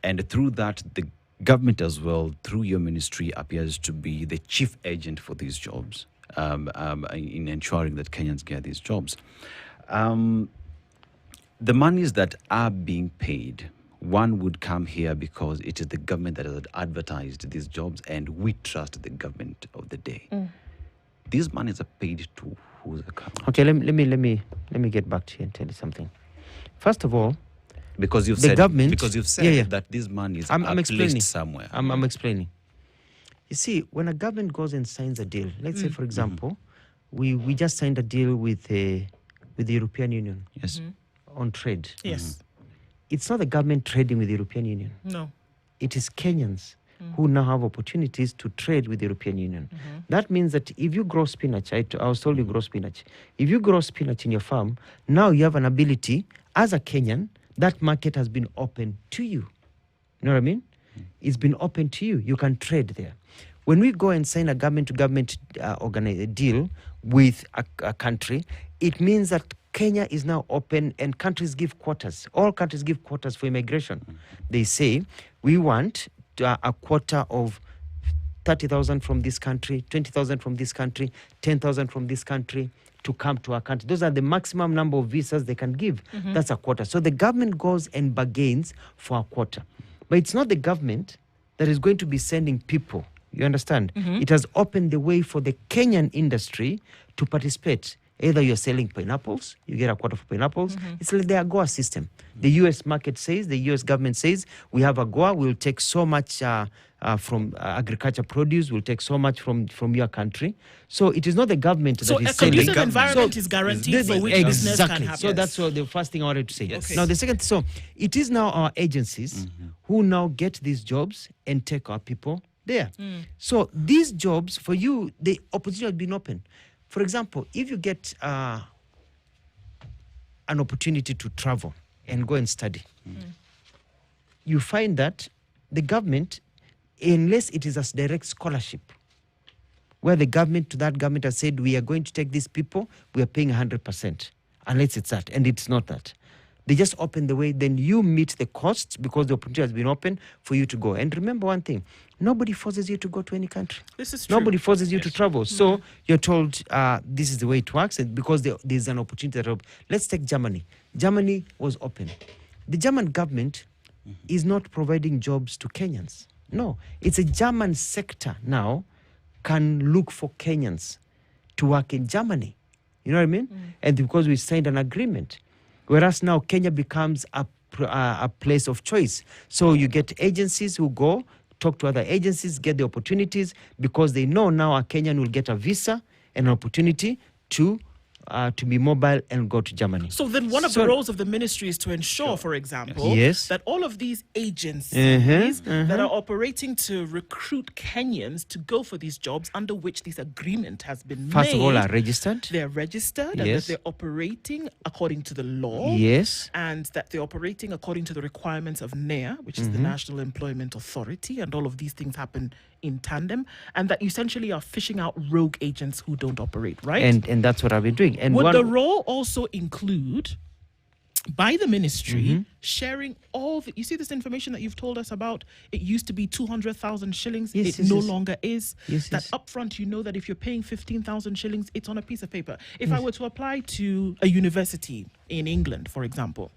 D: And through that, the government as well, through your ministry, appears to be the chief agent for these jobs. In ensuring that Kenyans get these jobs. The monies that are being paid, one would come here because it is the government that has advertised these jobs, and we trust the government of the day. These monies are paid to whose account?
C: Okay, let me get back to you and tell you something. First of all,
D: because you've said that these monies are placed somewhere.
C: I'm explaining. You see, when a government goes and signs a deal, let's say, for example, we just signed a deal with the European Union on trade.
B: Yes.
C: It's not the government trading with the European Union.
B: No.
C: It is Kenyans who now have opportunities to trade with the European Union. That means that if you grow spinach, I was told you grow spinach. If you grow spinach in your farm, now you have an ability, as a Kenyan, that market has been open to you. You know what I mean? It's been open to you. You can trade there. When we go and sign a government-to-government deal with a country, it means that Kenya is now open, and countries give quotas. All countries give quotas for immigration. They say, we want a quota of 30,000 from this country, 20,000 from this country, 10,000 from this country to come to our country. Those are the maximum number of visas they can give. That's a quota. So the government goes and bargains for a quota. But it's not the government that is going to be sending people. You understand? It has opened the way for the Kenyan industry to participate. Either you're selling pineapples, you get a quota for pineapples. It's like the AGOA system. The US market says, the US government says, we have AGOA, we'll take so much from agriculture produce, we'll take so much from your country. So it is not the government that is selling.
B: So a conducive environment is guaranteed for which business can happen.
C: So that's the first thing I wanted to say.
B: Okay.
C: Now the second, so it is now our agencies who now get these jobs and take our people there. So these jobs, for you, the opportunity has been open. For example, if you get an opportunity to travel and go and study, you find that the government, unless it is a direct scholarship, where the government to that government has said, we are going to take these people, we are paying 100%, unless it's that, and it's not that. They just open the way, then you meet the costs because the opportunity has been open for you to go. And remember one thing, nobody forces you to go to any country.
B: This is true.
C: Nobody forces you to travel. So you're told this is the way it works, and because there's an opportunity. Let's take Germany. Germany was open. The German government is not providing jobs to Kenyans. No, it's a German sector now can look for Kenyans to work in Germany. You know what I mean? And because we signed an agreement. Whereas now Kenya becomes a place of choice. So you get agencies who go, talk to other agencies, get the opportunities, because they know now a Kenyan will get a visa and an opportunity to to be mobile and go to Germany.
B: So then one of the roles of the ministry is to ensure, for example,
C: Yes.
B: that all of these agencies that are operating to recruit Kenyans to go for these jobs under which this agreement has been made.
C: First of all, are registered.
B: They're registered and that
C: Yes.
B: they're operating according to the law.
C: Yes.
B: And that they're operating according to the requirements of NEA, which is the National Employment Authority, and all of these things happen in tandem, and that you essentially are fishing out rogue agents who don't operate, right?
C: And that's what I've been doing. And
B: Would the role also include, by the ministry, sharing all the... You see this information that you've told us about? It used to be 200,000 shillings.
C: Yes,
B: It
C: yes,
B: no
C: yes.
B: longer is.
C: Yes,
B: That
C: yes.
B: upfront, you know that if you're paying 15,000 shillings, it's on a piece of paper. If I were to apply to a university in England, for example,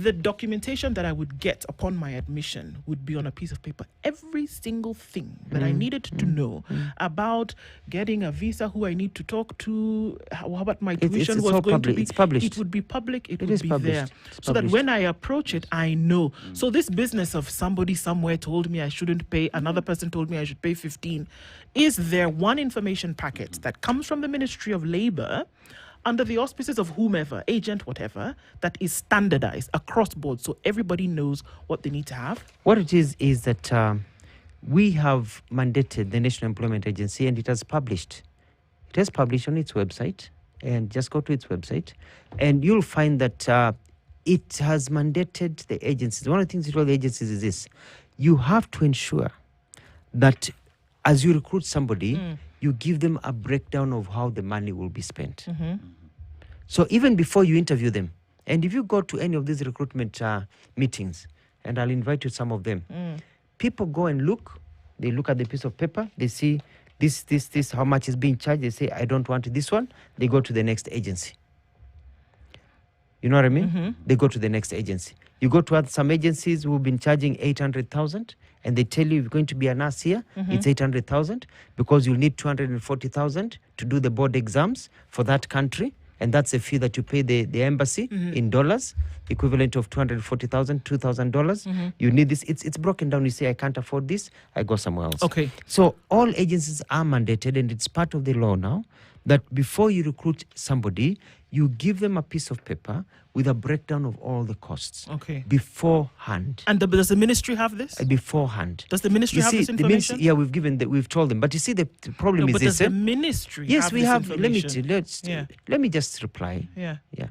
B: the documentation that I would get upon my admission would be on a piece of paper. Every single thing that I needed to know about getting a visa, who I need to talk to, how about my tuition
C: it's
B: was
C: all
B: going to
C: public.
B: be.
C: It's published.
B: It would be public. It would
C: is
B: be
C: published.
B: there.
C: It's
B: So that
C: published.
B: when I approach it, I know. So this business of somebody somewhere told me I shouldn't pay, another person told me I should pay 15. Is there one information packet that comes from the Ministry of Labour under the auspices of whomever, agent, whatever, that is standardized across board so everybody knows what they need to have?
C: What it is that we have mandated the National Employment Agency, and it has published. It has published on its website, and just go to its website, and you'll find that it has mandated the agencies. One of the things it told the agencies is this: you have to ensure that as you recruit somebody, you give them a breakdown of how the money will be spent. So even before you interview them, and if you go to any of these recruitment meetings, and I'll invite you to some of them, people go and look. They look at the piece of paper. They see this, how much is being charged. They say, I don't want this one. They go to the next agency. You know what I mean? They go to the next agency. You go to some agencies who've been charging 800,000, and they tell you, if you're going to be a nurse here, it's 800,000 because you'll need 240,000 to do the board exams for that country. And that's a fee that you pay the embassy in dollars, equivalent of $240,000, $2,000. You need this. It's broken down. You say, I can't afford this. I go somewhere else.
B: Okay.
C: So all agencies are mandated, and it's part of the law now, that before you recruit somebody, you give them a piece of paper with a breakdown of all the costs.
B: Okay.
C: Beforehand.
B: And does the ministry have this?
C: Beforehand.
B: Does the ministry
C: You
B: have
C: see,
B: this
C: the ministry,
B: information?
C: we've told them. But you see, the problem
B: No,
C: is
B: but
C: this.
B: does the ministry
C: Yes,
B: have
C: we
B: this
C: have.
B: information?
C: Let me just reply.
B: Yeah.
C: Yeah.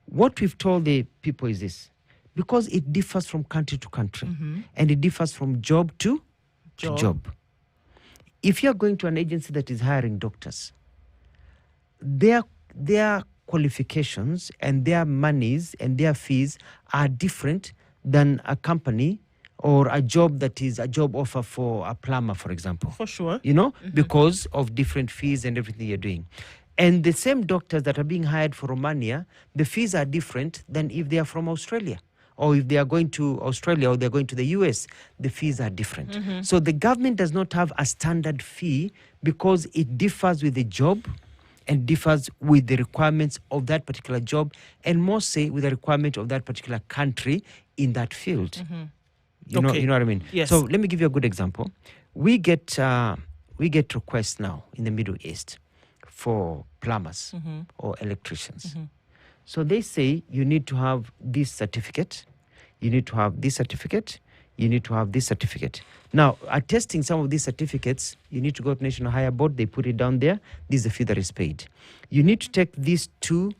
C: What we've told the people is this: because it differs from country to country, and it differs from job to job. If you're going to an agency that is hiring doctors, their qualifications and their monies and their fees are different than a company or a job that is a job offer for a plumber, for example.
B: For sure.
C: You know, because of different fees and everything you're doing. And the same doctors that are being hired for Romania, the fees are different than if they are from Australia. Or if they are going to Australia or they're going to the US, the fees are different. So the government does not have a standard fee because it differs with the job and differs with the requirements of that particular job, and more say with the requirement of that particular country in that field. You know what I mean?
B: Yes.
C: So let me give you a good example. We get requests now in the Middle East for plumbers or electricians. So they say you need to have this certificate, you need to have this certificate, you need to have this certificate. Now, attesting some of these certificates, you need to go to National Hire Board, they put it down there, this is the fee that is paid. You need to take this to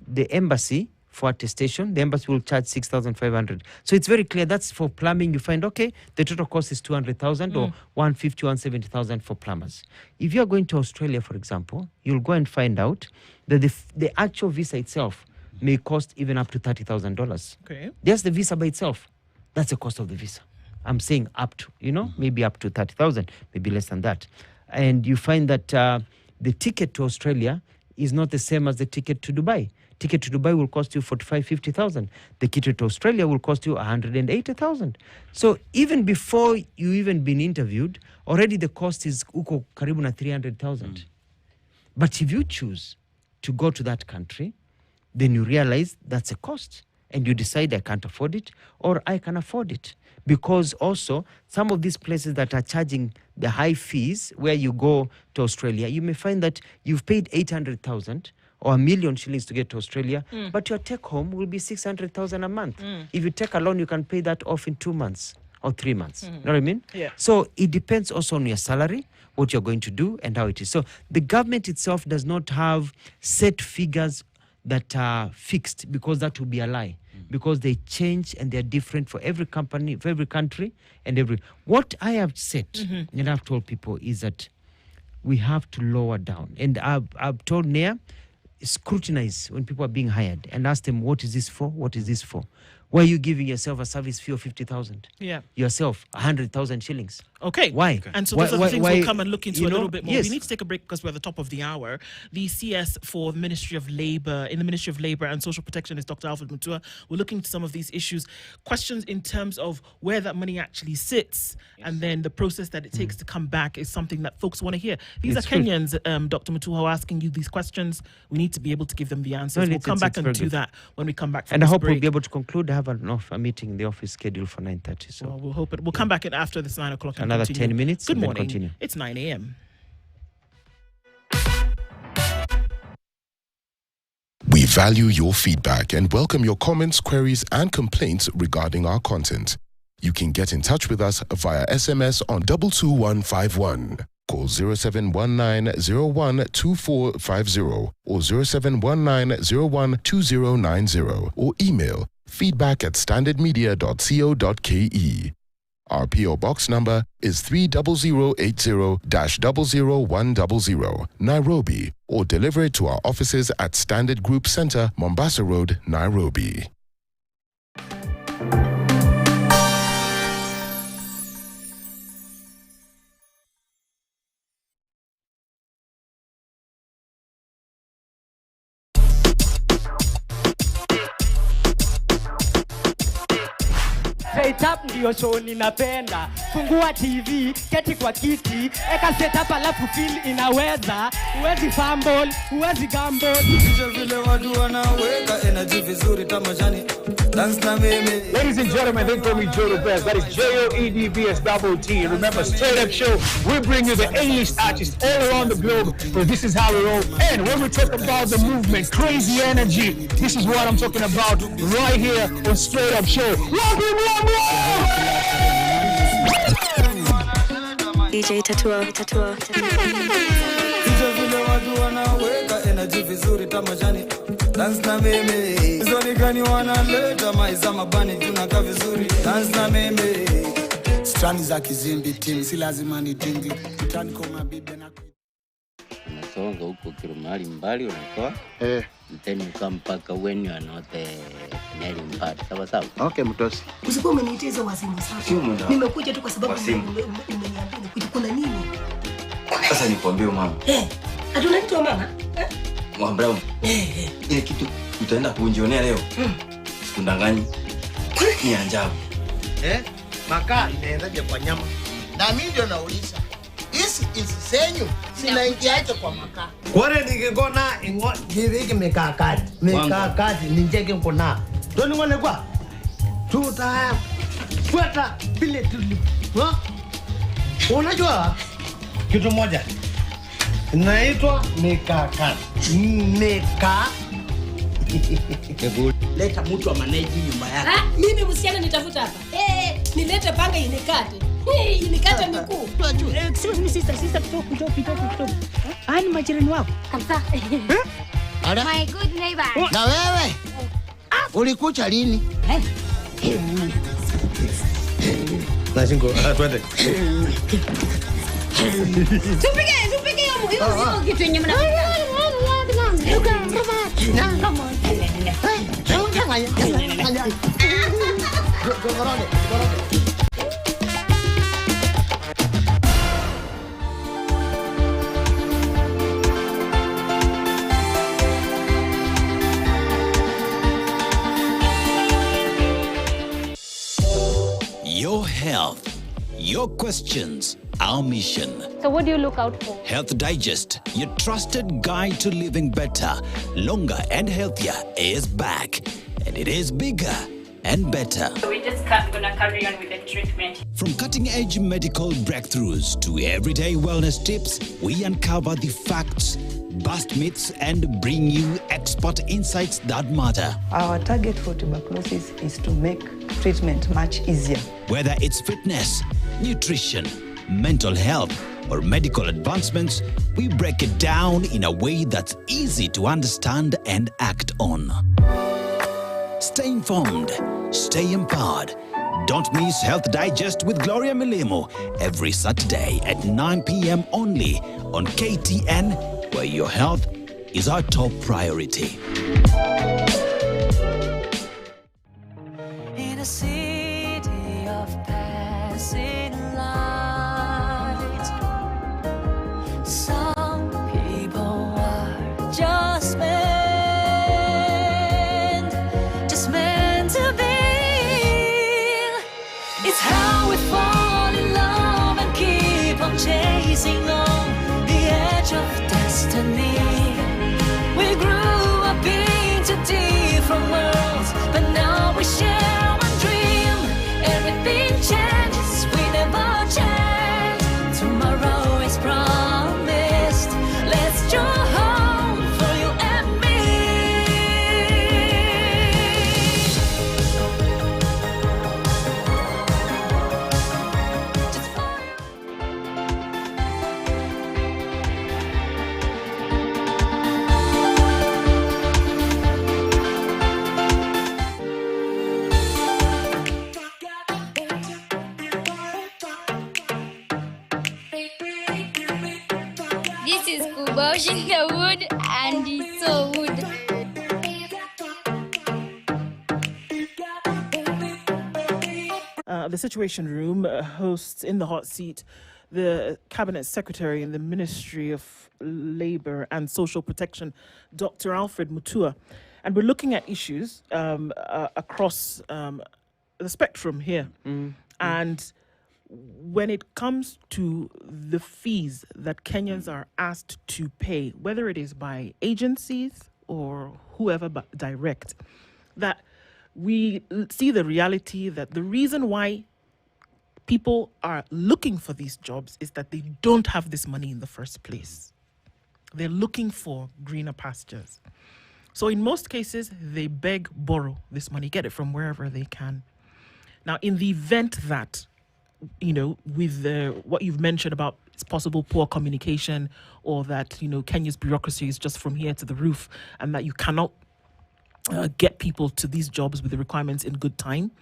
C: the embassy for attestation. The embassy will charge 6,500. So it's very clear. That's for plumbing. You find, okay, the total cost is 200,000 or 150, 170,000 for plumbers. If you're going to Australia, for example, you'll go and find out that the actual visa itself may cost even up to $30,000.
B: Okay.
C: Just the visa by itself, that's the cost of the visa. I'm saying up to, maybe up to 30,000, maybe less than that. And you find that the ticket to Australia is not the same as the ticket to Dubai. Ticket to Dubai will cost you 45,000, 50,000. The ticket to Australia will cost you 180,000. So even before you even been interviewed, already the cost is uko karibu na 300,000. But if you choose to go to that country, then you realize that's a cost. And you decide I can't afford it or I can afford it. Because also some of these places that are charging the high fees where you go to Australia, you may find that you've paid 800,000 or 1 million shillings to get to Australia, but your take home will be 600,000 a month. If you take a loan, you can pay that off in 2 months or 3 months. You know what I mean?
B: Yeah.
C: So it depends also on your salary, what you're going to do, and how it is. So the government itself does not have set figures that are fixed, because that would be a lie. Because they change and they're different for every company, for every country, and every. What I have said and I've told people is that we have to lower down. And I've told Nia, scrutinize when people are being hired and ask them, what is this for? What is this for? Why are you giving yourself a service fee of 50,000?
B: Yeah.
C: Yourself 100,000 shillings.
B: Okay.
C: Why?
B: Okay. And so
C: Why-
B: those are the
C: why-
B: things
C: why-
B: we'll come and look into
C: you
B: a
C: know,
B: little bit more.
C: yes.
B: We need to take a break because we're at the top of the hour. The CS for the Ministry of Labour, in the Ministry of Labour and Social Protection, is Dr. Alfred Mutua. We're looking into some of these issues, questions in terms of where that money actually sits, and then the process that it takes to come back is something that folks want to hear. These
C: It's
B: are
C: true.
B: Kenyans, Dr. Mutua, who are asking you these questions. We need to be able to give them the answers.
C: No,
B: We'll come back
C: it's
B: and
C: very
B: do
C: good.
B: that when we come back from
C: And I
B: this
C: hope
B: break.
C: we'll be able to conclude. I have a meeting in the office scheduled for 9:30. So
B: Well, we'll hope it. We'll come back in after this 9 o'clock. and
C: Another
B: continue.
C: 10 minutes
B: Good
C: and then
B: morning.
C: continue.
B: It's 9 a.m.
E: We value your feedback and welcome your comments, queries, and complaints regarding our content. You can get in touch with us via SMS on 22151. Call 0719-012450 or 0719-012090 or email feedback@standardmedia.co.ke. Our PO Box number is 30080-00100, Nairobi, or deliver it to our offices at Standard Group Center, Mombasa Road, Nairobi.
F: Straight up ndio show ninapenda. Fungua TV, keti kwa kiti, eka setup alafu feel inaweza. Huwezi fumble, huwezi gamble.
G: Kisha vile watu wanaweka energy vizuri tamashani. Dance na mimi.
H: Ladies and gentlemen, they call me Joe the Best. That is JOEDBS-T. And remember, Straight Up Show, we bring you the A-list artists all around the globe, because this is how we roll. And when we talk about the movement, crazy energy, this is what I'm talking about right here on Straight Up Show.
I: DJ Tatua.
G: Kisha vile watu wanaweka energy vizuri tamashani. Dance na mimi. Zoni gani wanaleta maiza mabani tunaka vizuri. Dance na mimi.
J: Strani za kizimbi team si lazima ni tingi. Tutani koma bibi na
K: unasonga huko kila mahali mbali unatoa then you come mpaka when you are not nearly mpaka sawa sawa.
J: Okay mtosi.
I: Usikuwa umeniitia hizo wasimu sana. Nimekuja tu kwa sababu umeniambia kuja kuna nini?
G: Sasa nikwambie mama.
I: Hatuna kitu mama.
G: Mwambie. Ile kitu utaenda kunjionea leo. Sikundanganyi. Ni ajabu.
J: Makaa inaendaje kwa nyama? Na mimi ndio nauliza. Hizi senyu zinaingiaje kwa makaa? Kwani nikikona ingo hivi mikakati ninjeke kona. Ndio ngone kwa. Tuta fuata vile tulipo. Unajua kitu moja inaitwa mikakati. Leta mtu manage nyumba yake.
I: Mimi msichana nitafuta hapa. Nilete panga inikate. Inikate miguu. Excuse me sister, kidogo. Ani majirani wako? Kabisa.
L: My good neighbor.
J: Na wewe? Ulikucha lini? Nasingo, twende.
L: Tupige hiyo kitu yenye mnafanya. Come on.
A: Your health, your questions, our mission.
L: So what do you look out for?
A: Health Digest, your trusted guide to living better, longer and healthier, is back. And it is bigger and better.
M: We're just gonna carry on with the treatment.
A: From cutting-edge medical breakthroughs to everyday wellness tips, we uncover the facts, bust myths, and bring you expert insights that matter.
N: Our target for tuberculosis is to make treatment much easier.
A: Whether it's fitness, nutrition, mental health, or medical advancements, we break it down in a way that's easy to understand and act on. Stay informed, stay empowered. Don't miss Health Digest with Gloria Milemo every Saturday at 9 p.m. only on KTN, where your health is our top priority.
O: In a city of passing lights, some people are just meant to be. It's how we fall in love and keep on chasing on the edge of destiny. We grew up into different worlds, but now we share one dream. Everything changes, we never change. Tomorrow is promised. Let's go home for you and me.
P: This is Kubosh in the wood, and it's so wood.
B: The Situation Room hosts in the hot seat the Cabinet Secretary in the Ministry of Labour and Social Protection, Dr. Alfred Mutua. And we're looking at issues across the spectrum here. And when it comes to the fees that Kenyans are asked to pay, whether it is by agencies or whoever but direct, that we see the reality that the reason why people are looking for these jobs is that they don't have this money in the first place. They're looking for greener pastures. So in most cases, they beg, borrow this money, get it from wherever they can. Now, in the event that, you know, with what you've mentioned about it's possible poor communication, or that, you know, Kenya's bureaucracy is just from here to the roof, and that you cannot get people to these jobs with the requirements in good time,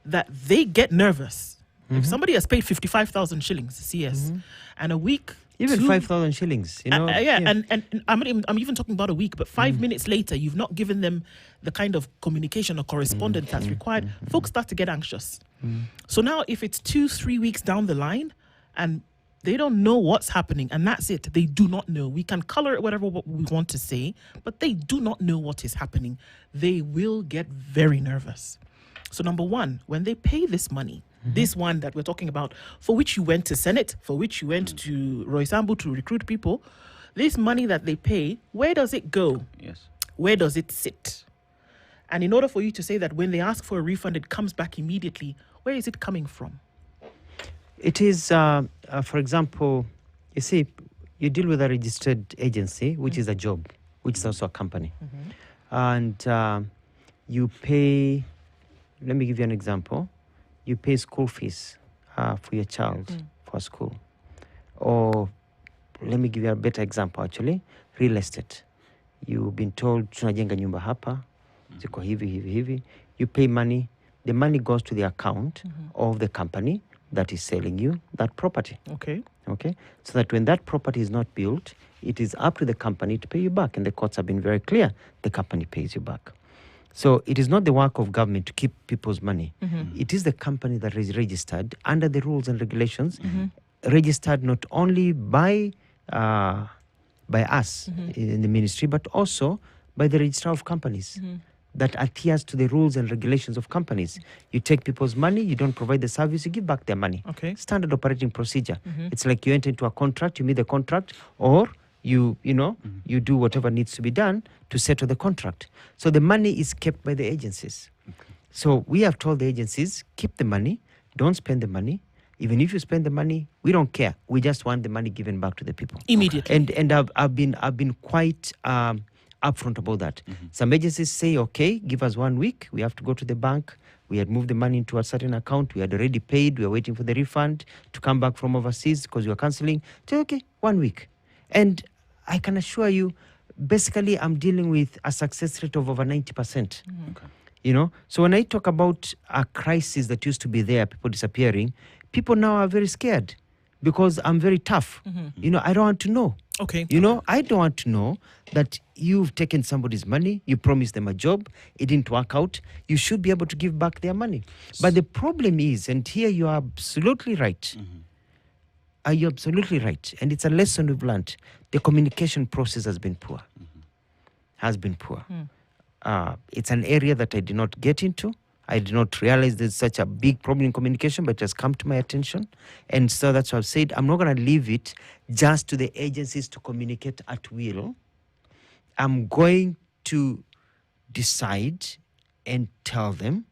B: that they get nervous. If somebody has paid 55,000 shillings CS and a week,
C: even 5,000 shillings, you know.
B: And I'm even talking about a week, but 5 minutes later, you've not given them the kind of communication or correspondence that's required. Folks start to get anxious. So now, if it's 2-3 weeks down the line and they don't know what's happening, and that's it, they do not know. We can color it whatever we want to say, but they do not know what is happening. They will get very nervous. So number one, when they pay this money, this one that we're talking about, for which you went to Senate, for which you went to Roy Sambu to recruit people, this money that they pay, where does it go?
D: Yes.
B: Where does it sit? And in order for you to say that when they ask for a refund, it comes back immediately, where is it coming from?
C: It is, for example, you see, you deal with a registered agency, which is a job, which is also a company. And you pay, let me give you an example. You pay school fees for your child for school. Or let me give you a better example, actually, real estate. You've been told, tunajenga nyumba hapa, ziko hivi. You pay money. The money goes to the account of the company that is selling you that property.
B: Okay.
C: So that when that property is not built, it is up to the company to pay you back. And the courts have been very clear. The company pays you back. So it is not the work of government to keep people's money. It is the company that is registered under the rules and regulations, registered not only by us in the ministry, but also by the registrar of companies that adheres to the rules and regulations of companies. You take people's money, you don't provide the service, you give back their money. Standard operating procedure. It's like you enter into a contract, you meet the contract, or you do whatever needs to be done to settle the contract. So the money is kept by the agencies. So we have told the agencies, keep the money, don't spend the money. Even if you spend the money, we don't care. We just want the money given back to the people
B: immediately.
C: And I've been quite upfront about that. Some agencies say, okay, give us 1 week. We have to go to the bank. We had moved the money into a certain account. We had already paid. We are waiting for the refund to come back from overseas because we are cancelling. So, okay, 1 week. And I can assure you, basically, I'm dealing with a success rate of over 90%.
D: Okay.
C: You know, so when I talk about a crisis that used to be there, people disappearing, people now are very scared because I'm very tough. You know, I don't want to know.
B: Okay.
C: You know, I don't want to know that you've taken somebody's money, you promised them a job, it didn't work out. You should be able to give back their money. But the problem is, and here you are absolutely right. Are you absolutely right? And it's a lesson we've learned. The communication process has been poor. Has been poor. It's an area that I did not get into. I did not realize there's such a big problem in communication, but it has come to my attention. And so that's why I've said I'm not going to leave it just to the agencies to communicate at will. I'm going to decide and tell them,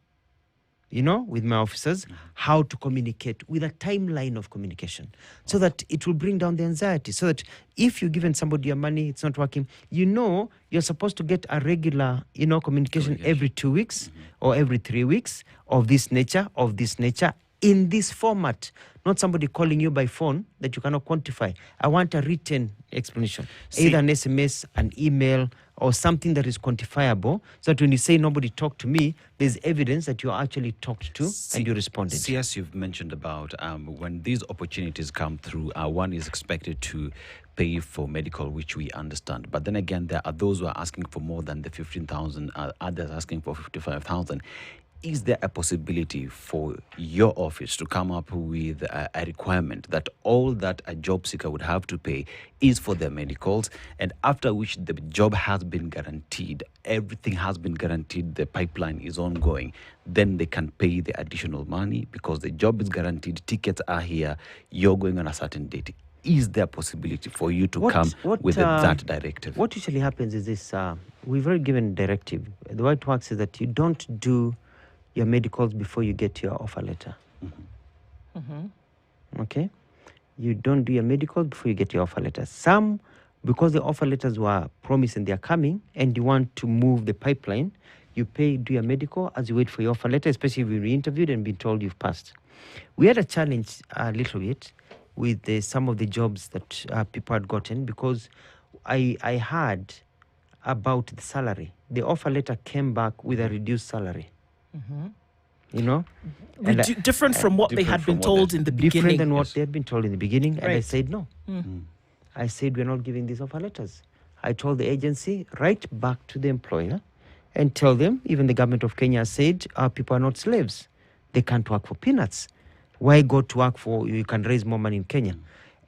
C: you know, with my officers, how to communicate with a timeline of communication so that it will bring down the anxiety. So that if you've given somebody your money, it's not working, you know, you're supposed to get a regular, you know, communication every 2 weeks or every 3 weeks of this nature, in this format. Not somebody calling you by phone that you cannot quantify. I want a written explanation, either an SMS, an email, or something that is quantifiable, so that when you say nobody talked to me, there's evidence that you actually talked to and you responded.
D: See, as you've mentioned about when these opportunities come through, one is expected to pay for medical, which we understand. But then again, there are those who are asking for more than the 15,000, others asking for 55,000. Is there a possibility for your office to come up with a requirement that all that a job seeker would have to pay is for their medicals, and after which the job has been guaranteed, everything has been guaranteed, the pipeline is ongoing, then they can pay the additional money because the job is guaranteed, tickets are here, you're going on a certain date? Is there a possibility for you to come with that directive?
C: What usually happens is this, we've already given directive. The way it works is that you don't do your medicals before you get your offer letter. Okay? You don't do your medicals before you get your offer letter. Some, because the offer letters were promised and they're coming, and you want to move the pipeline, you do your medical as you wait for your offer letter, especially if you've been interviewed and been told you've passed. We had a challenge a little bit with some of the jobs that people had gotten, because I heard about the salary. The offer letter came back with a reduced salary. You know,
B: different from what they had been told in the beginning.
C: Different than what they had been told in the beginning. And I
B: Right.
C: said no. I said we're not giving these offer letters. I told the agency, write back to the employer and tell them, even the government of Kenya said, our people are not slaves. They can't work for peanuts. Why go to work for, you can raise more money in Kenya?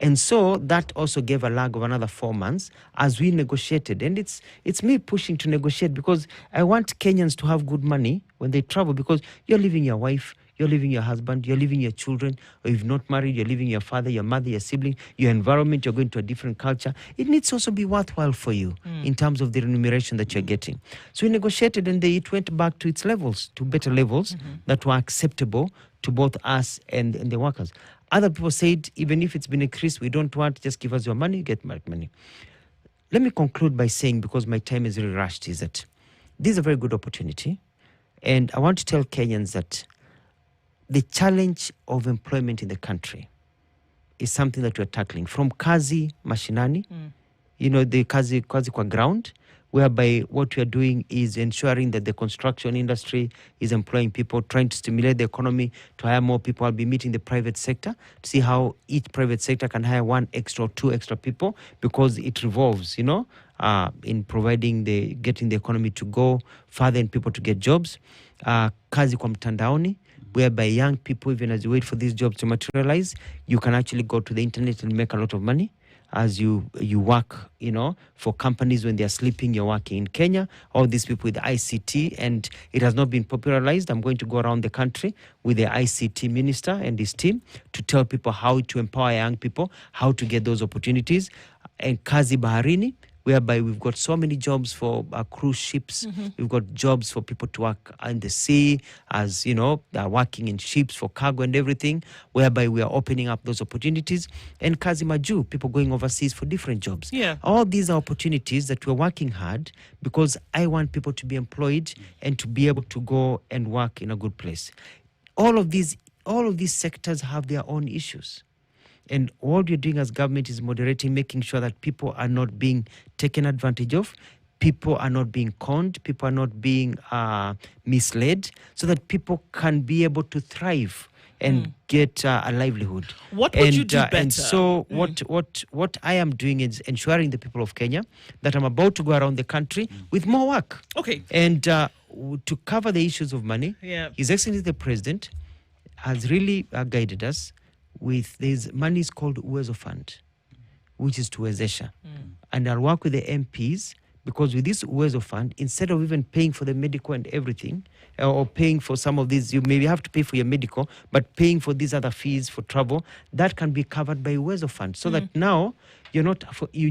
C: And so that also gave a lag of another 4 months as we negotiated. And it's me pushing to negotiate, because I want Kenyans to have good money when they travel, because you're leaving your wife, you're leaving your husband, you're leaving your children, or if not married, you're leaving your father, your mother, your sibling, your environment, you're going to a different culture. It needs to also be worthwhile for you in terms of the remuneration that you're getting. So we negotiated, and it went back to its levels, to better levels that were acceptable to both us and the workers. Other people said, even if it's been increased, we don't want, just give us your money, get money. Let me conclude by saying, because my time is really rushed, is that this is a very good opportunity. And I want to tell Kenyans that the challenge of employment in the country is something that we're tackling. From Kazi Mashinani, you know, the Kazi kwa ground, whereby what we are doing is ensuring that the construction industry is employing people, trying to stimulate the economy to hire more people. I'll be meeting the private sector to see how each private sector can hire 1 extra or 2 extra people, because it revolves, you know, in providing getting the economy to go further and people to get jobs. Kazi kwa mtandaoni, whereby young people, even as you wait for these jobs to materialize, you can actually go to the internet and make a lot of money. As you work, you know, for companies when they're sleeping, you're working in Kenya. All these people with ICT, and it has not been popularized. I'm going to go around the country with the ICT minister and his team to tell people how to empower young people, how to get those opportunities. And Kazi Baharini, whereby we've got so many jobs for cruise ships. We've got jobs for people to work in the sea, as you know, they're working in ships for cargo and everything, whereby we are opening up those opportunities. And Kazi, Majuu, people going overseas for different jobs.
B: Yeah.
C: All these are opportunities that we're working hard, because I want people to be employed and to be able to go and work in a good place. All of these sectors have their own issues. And all you're doing as government is moderating, making sure that people are not being taken advantage of, people are not being conned, people are not being misled, so that people can be able to thrive and get a livelihood.
B: What would you do better?
C: And so what I am doing is ensuring the people of Kenya that I'm about to go around the country with more work.
B: Okay.
C: And to cover the issues of money, His Excellency the President has really guided us with this money is called Uwezo Fund, which is to Wezesha. And I'll work with the MPs, because with this Uwezo Fund, instead of even paying for the medical and everything, or paying for some of these, you maybe have to pay for your medical, but paying for these other fees for travel, that can be covered by Uwezo Fund. So that now you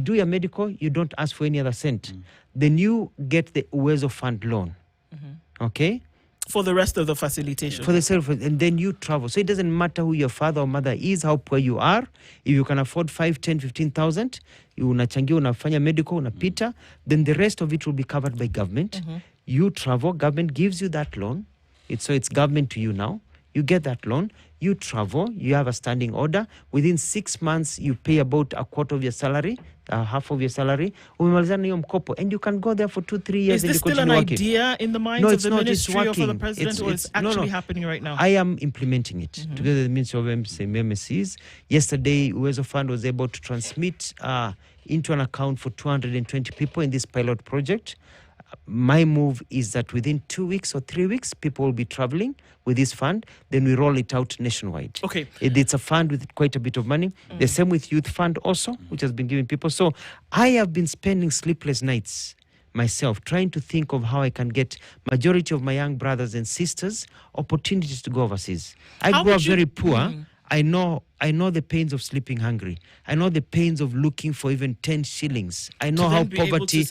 C: do your medical, you don't ask for any other cent. Then you get the Uwezo Fund loan. Okay?
B: For the rest of the facilitation.
C: For the self, and then you travel. So it doesn't matter who your father or mother is, how poor you are. If you can afford 5, 10, 15,000, you unachangia, unafanya medical, unapita, then the rest of it will be covered by government. You travel, government gives you that loan. It's government to you now. You get that loan, you travel, you have a standing order. Within 6 months, you pay about a quarter of your salary, half of your salary, and you can go there for 2-3 years.
B: Is this still an idea in the minds of the ministry or for the president, or it's actually happening right now?
C: I am implementing it together with the Ministry of MSCs. Yesterday, Uwezo Fund was able to transmit into an account for 220 people in this pilot project. My move is that within 2 weeks or 3 weeks, people will be traveling with this fund. Then we roll it out nationwide.
B: Okay.
C: It's a fund with quite a bit of money. The same with Youth Fund also, which has been giving people. So I have been spending sleepless nights myself trying to think of how I can get majority of my young brothers and sisters opportunities to go overseas. I grew up very poor. I know the pains of sleeping hungry. I know the pains of looking for even 10 shillings. I know how poverty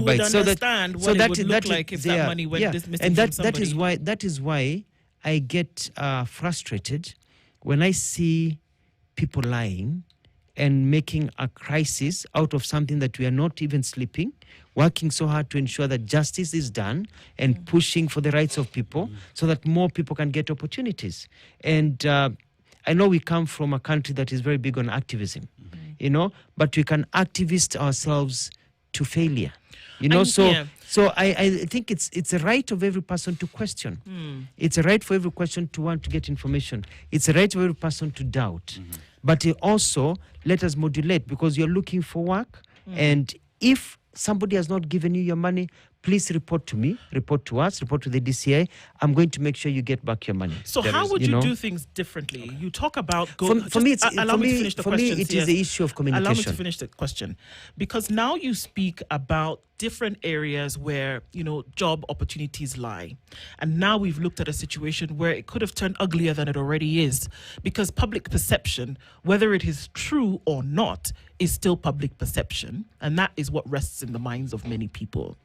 C: bites. So that would like if that money went missing and that is why I get frustrated when I see people lying and making a crisis out of something that we are not even sleeping, working so hard to ensure that justice is done and pushing for the rights of people so that more people can get opportunities. And I know we come from a country that is very big on activism, but we can activist ourselves to failure, So I think it's a right of every person to question. It's a right for every person to want to get information. It's a right of every person to doubt. But also, let us modulate, because you're looking for work. And if somebody has not given you your money, please report to me, report to us, report to the DCI. I'm going to make sure you get back your money.
B: So how would you do things differently? You talk about...
C: For me, it is the issue of communication.
B: Allow me to finish the question. Because now you speak about different areas where, job opportunities lie. And now we've looked at a situation where it could have turned uglier than it already is. Because public perception, whether it is true or not, is still public perception. And that is what rests in the minds of many people.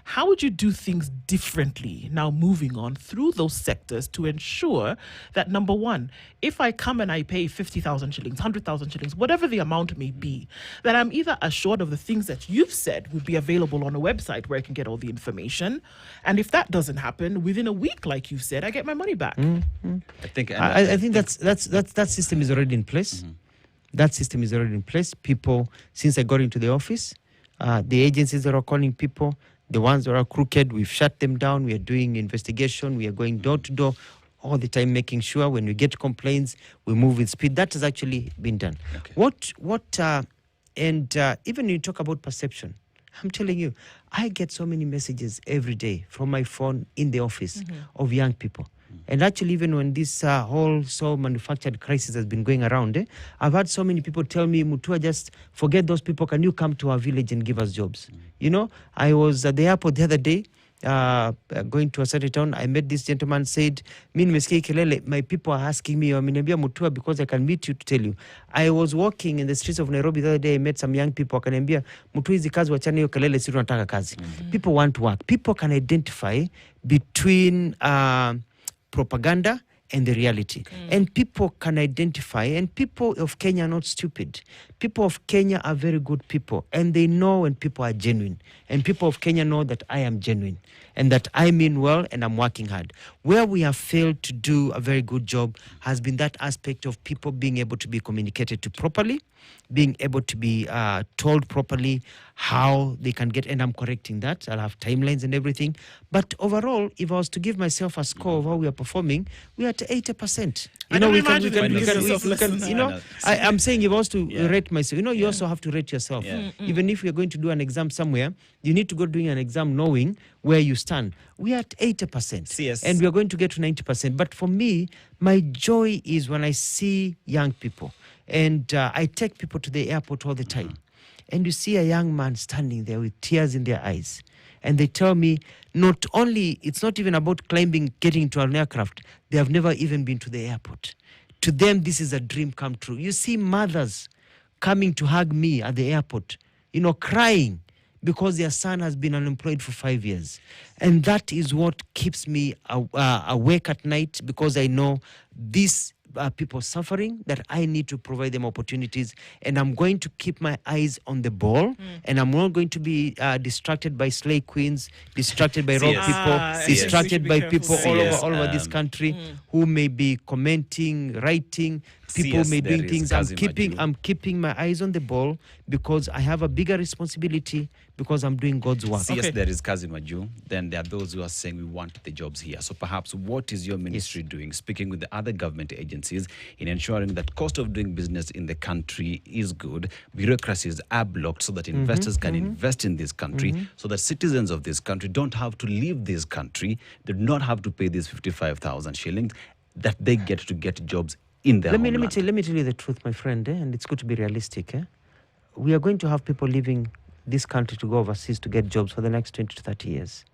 B: How would you do things differently now moving on through those sectors to ensure that, number one, if I come and I pay 50,000 shillings, 100,000 shillings, whatever the amount may be, that I'm either assured of the things that you've said would be available on a website where I can get all the information. And if that doesn't happen, within a week, like you said, I get my money back.
C: I think that system is already in place. That system is already in place. People, since I got into the office, the agencies that are calling people, the ones that are crooked, we've shut them down. We are doing investigation. We are going door to door all the time, making sure when we get complaints, we move with speed. That has actually been done. Okay. Even when you talk about perception, I'm telling you, I get so many messages every day from my phone in the office of young people. And actually, even when this whole manufactured crisis has been going around, I've had so many people tell me, Mutua, just forget those people. Can you come to our village and give us jobs? I was at the airport the other day. going to a certain town. I met this gentleman, said, "Mi nimesikia kelele, my people are asking me, wameniambia Mutua because I can meet you to tell you." I was walking in the streets of Nairobi the other day, I met some young people, wakaniambia, "Mutua hizi kazi wachana hiyo kelele, sisi tunataka kazi." People want to work. People can identify between propaganda and the reality. And people can identify, and people of Kenya are not stupid. People of Kenya are very good people, and they know when people are genuine. And people of Kenya know that I am genuine, and that I mean well, and I'm working hard. Where we have failed to do a very good job has been that aspect of people being able to be communicated to properly, being able to be told properly how they can get, and I'm correcting that. I'll have timelines and everything. But overall, if I was to give myself a score of how we are performing, we are at 80%. I'm saying if I was to rate myself, you also have to rate yourself. Even if you're going to do an exam somewhere, you need to go doing an exam knowing where you stand. We are at 80%.
D: Yes.
C: And we are going to get to 90%. But for me, my joy is when I see young people. And I take people to the airport all the time. And you see a young man standing there with tears in their eyes. And they tell me, not only, it's not even about climbing, getting into an aircraft. They have never even been to the airport. To them, this is a dream come true. You see mothers coming to hug me at the airport, crying because their son has been unemployed for 5 years. And that is what keeps me awake at night, because I know these people suffering, that I need to provide them opportunities, and I'm going to keep my eyes on the ball, and I'm not going to be distracted by slay queens, distracted by rock people, distracted by people all over this country who may be commenting, writing. People may do things. I'm keeping my eyes on the ball because I have a bigger responsibility, because I'm doing God's work.
D: Yes, there is Kazi Majuu. Then there are those who are saying we want the jobs here. So perhaps what is your ministry doing, speaking with the other government agencies in ensuring that cost of doing business in the country is good, bureaucracies are blocked so that investors can invest in this country, so that citizens of this country don't have to leave this country, they do not have to pay these 55,000 shillings, that they get to get jobs in their homeland.
C: Let me tell you the truth, my friend, and it's good to be realistic. We are going to have people leaving this country to go overseas to get jobs for the next 20 to 30 years.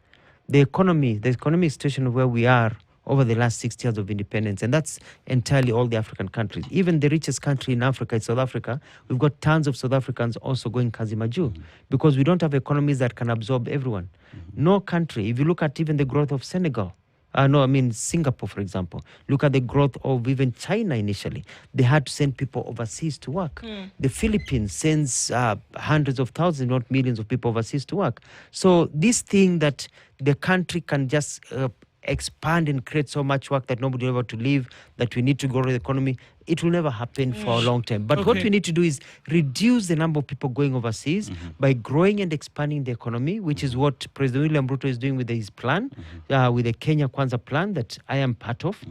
C: The economic situation of where we are over the last 60 years of independence, and that's entirely all the African countries. Even the richest country in Africa is South Africa. We've got tons of South Africans also going Kazi Majuu, because we don't have economies that can absorb everyone. No country, if you look at even the growth of Senegal, Singapore, for example. Look at the growth of even China initially. They had to send people overseas to work. The Philippines sends hundreds of thousands, not millions of people overseas to work. So this thing that the country can just expand and create so much work that nobody will ever to leave, that we need to grow the economy, it will never happen for a long time. But what we need to do is reduce the number of people going overseas by growing and expanding the economy, which is what President William Ruto is doing with his plan, with the Kenya Kwanza plan that I am part of,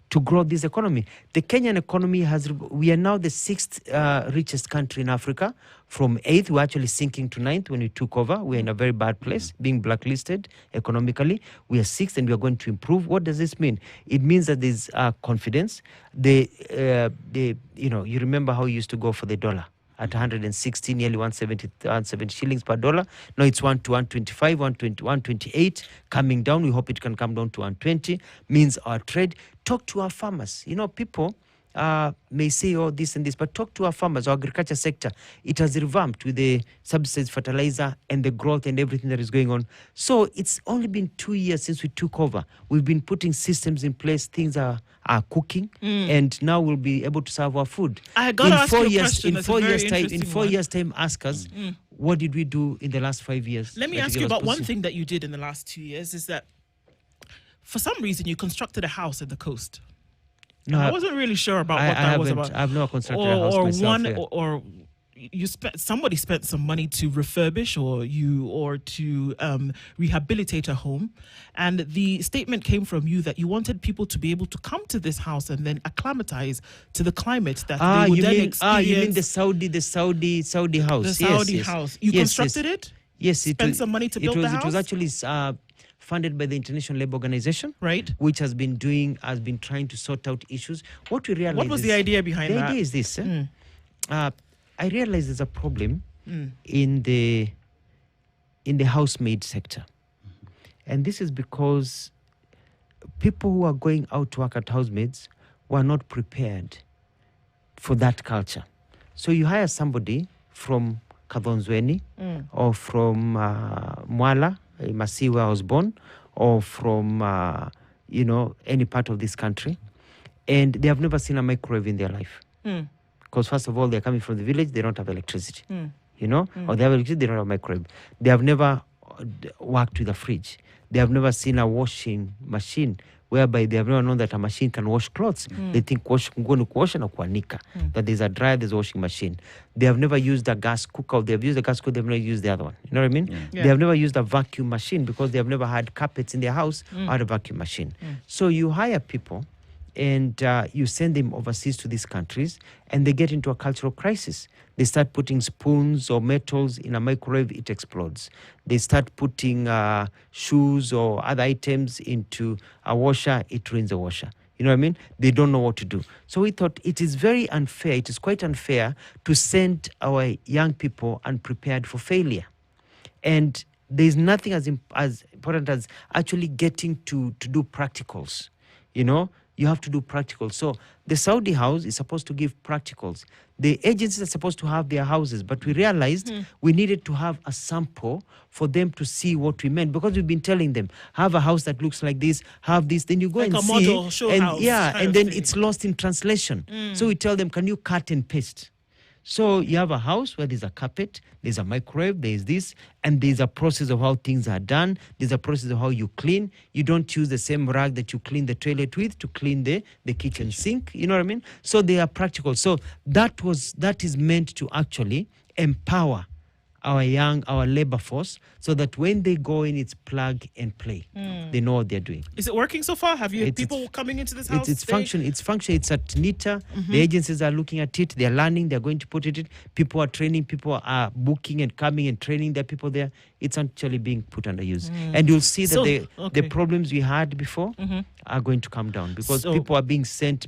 C: to grow this economy. The Kenyan economy we are now the 6th richest country in Africa. From 8th, we're actually sinking to 9th when we took over. We're in a very bad place, being blacklisted economically. We are 6th and we are going to improve. What does this mean? It means that there's confidence. You remember how you used to go for the dollar at 160, nearly 170 shillings per dollar. Now it's 125, 120, 128, coming down. We hope it can come down to 120. Means our trade. Talk to our farmers. People may say, this and this, but talk to our farmers, our agriculture sector. It has revamped with the subsidized fertilizer and the growth and everything that is going on. So it's only been 2 years since we took over. We've been putting systems in place. Things are cooking, and now we'll be able to serve our food.
B: I got to ask you a question.
C: In 4 years' time, ask us, what did we do in the last 5 years?
B: Let me ask you about one thing that you did in the last 2 years, is that for some reason you constructed a house at the coast. No, I wasn't really sure about what that was about.
C: I've not constructed a house myself.
B: Or somebody spent some money to refurbish or to rehabilitate a home, and the statement came from you that you wanted people to be able to come to this house and then acclimatize to the climate that they would experience.
C: You mean the Saudi house?
B: The Saudi house. You constructed it?
C: Yes,
B: spent some money to build the house.
C: It was actually funded by the International Labour Organization, right? Which has been trying to sort out issues. What we realized.
B: What was the idea behind that?
C: The idea is this. I realize there's a problem in the housemaid sector, And this is because people who are going out to work at housemaids were not prepared for that culture. So you hire somebody from Kadhonzweni or from Mwala, Masi, where I was born, or from, any part of this country, and they have never seen a microwave in their life. Because first of all, they're coming from the village, they don't have electricity, or they have electricity, they don't have a microwave. They have never worked with a fridge. They have never seen a washing machine, whereby they have never known that a machine can wash clothes. They think wash na kuanika, that there's a dryer, there's a washing machine. They have never used a gas cooker. They have used a gas cooker, they've never used the other one. You know what I mean? They have never used a vacuum machine because they have never had carpets in their house or a vacuum machine. So you hire people and you send them overseas to these countries, and they get into a cultural crisis. They start putting spoons or metals in a microwave, it explodes. They start putting shoes or other items into a washer, it ruins the washer. You know what I mean? They don't know what to do. So we thought it is very unfair, it is quite unfair to send our young people unprepared for failure. And there's nothing as important as actually getting to do practicals, You have to do practicals. So the Saudi house is supposed to give practicals. The agencies are supposed to have their houses, but we realized we needed to have a sample for them to see what we meant, because we've been telling them, have a house that looks like this, have this, then you go like and see. Model show and house and then it's lost in translation. So we tell them, can you cut and paste? So you have a house where there's a carpet, there's a microwave, there's this, and there's a process of how things are done. There's a process of how you clean. You don't use the same rag that you clean the toilet with to clean the kitchen sink. You know what I mean? So they are practical. So that is meant to actually empower our labor force, so that when they go in, it's plug and play. They know what they're doing.
B: Is it working so far? Have you people coming into this house?
C: It's function. It's at NITA. The agencies are looking at it. They're learning. They're going to put it in. People are training. People are booking and coming and training their people there. It's actually being put under use. And you'll see that the problems we had before are going to come down, because people are being sent,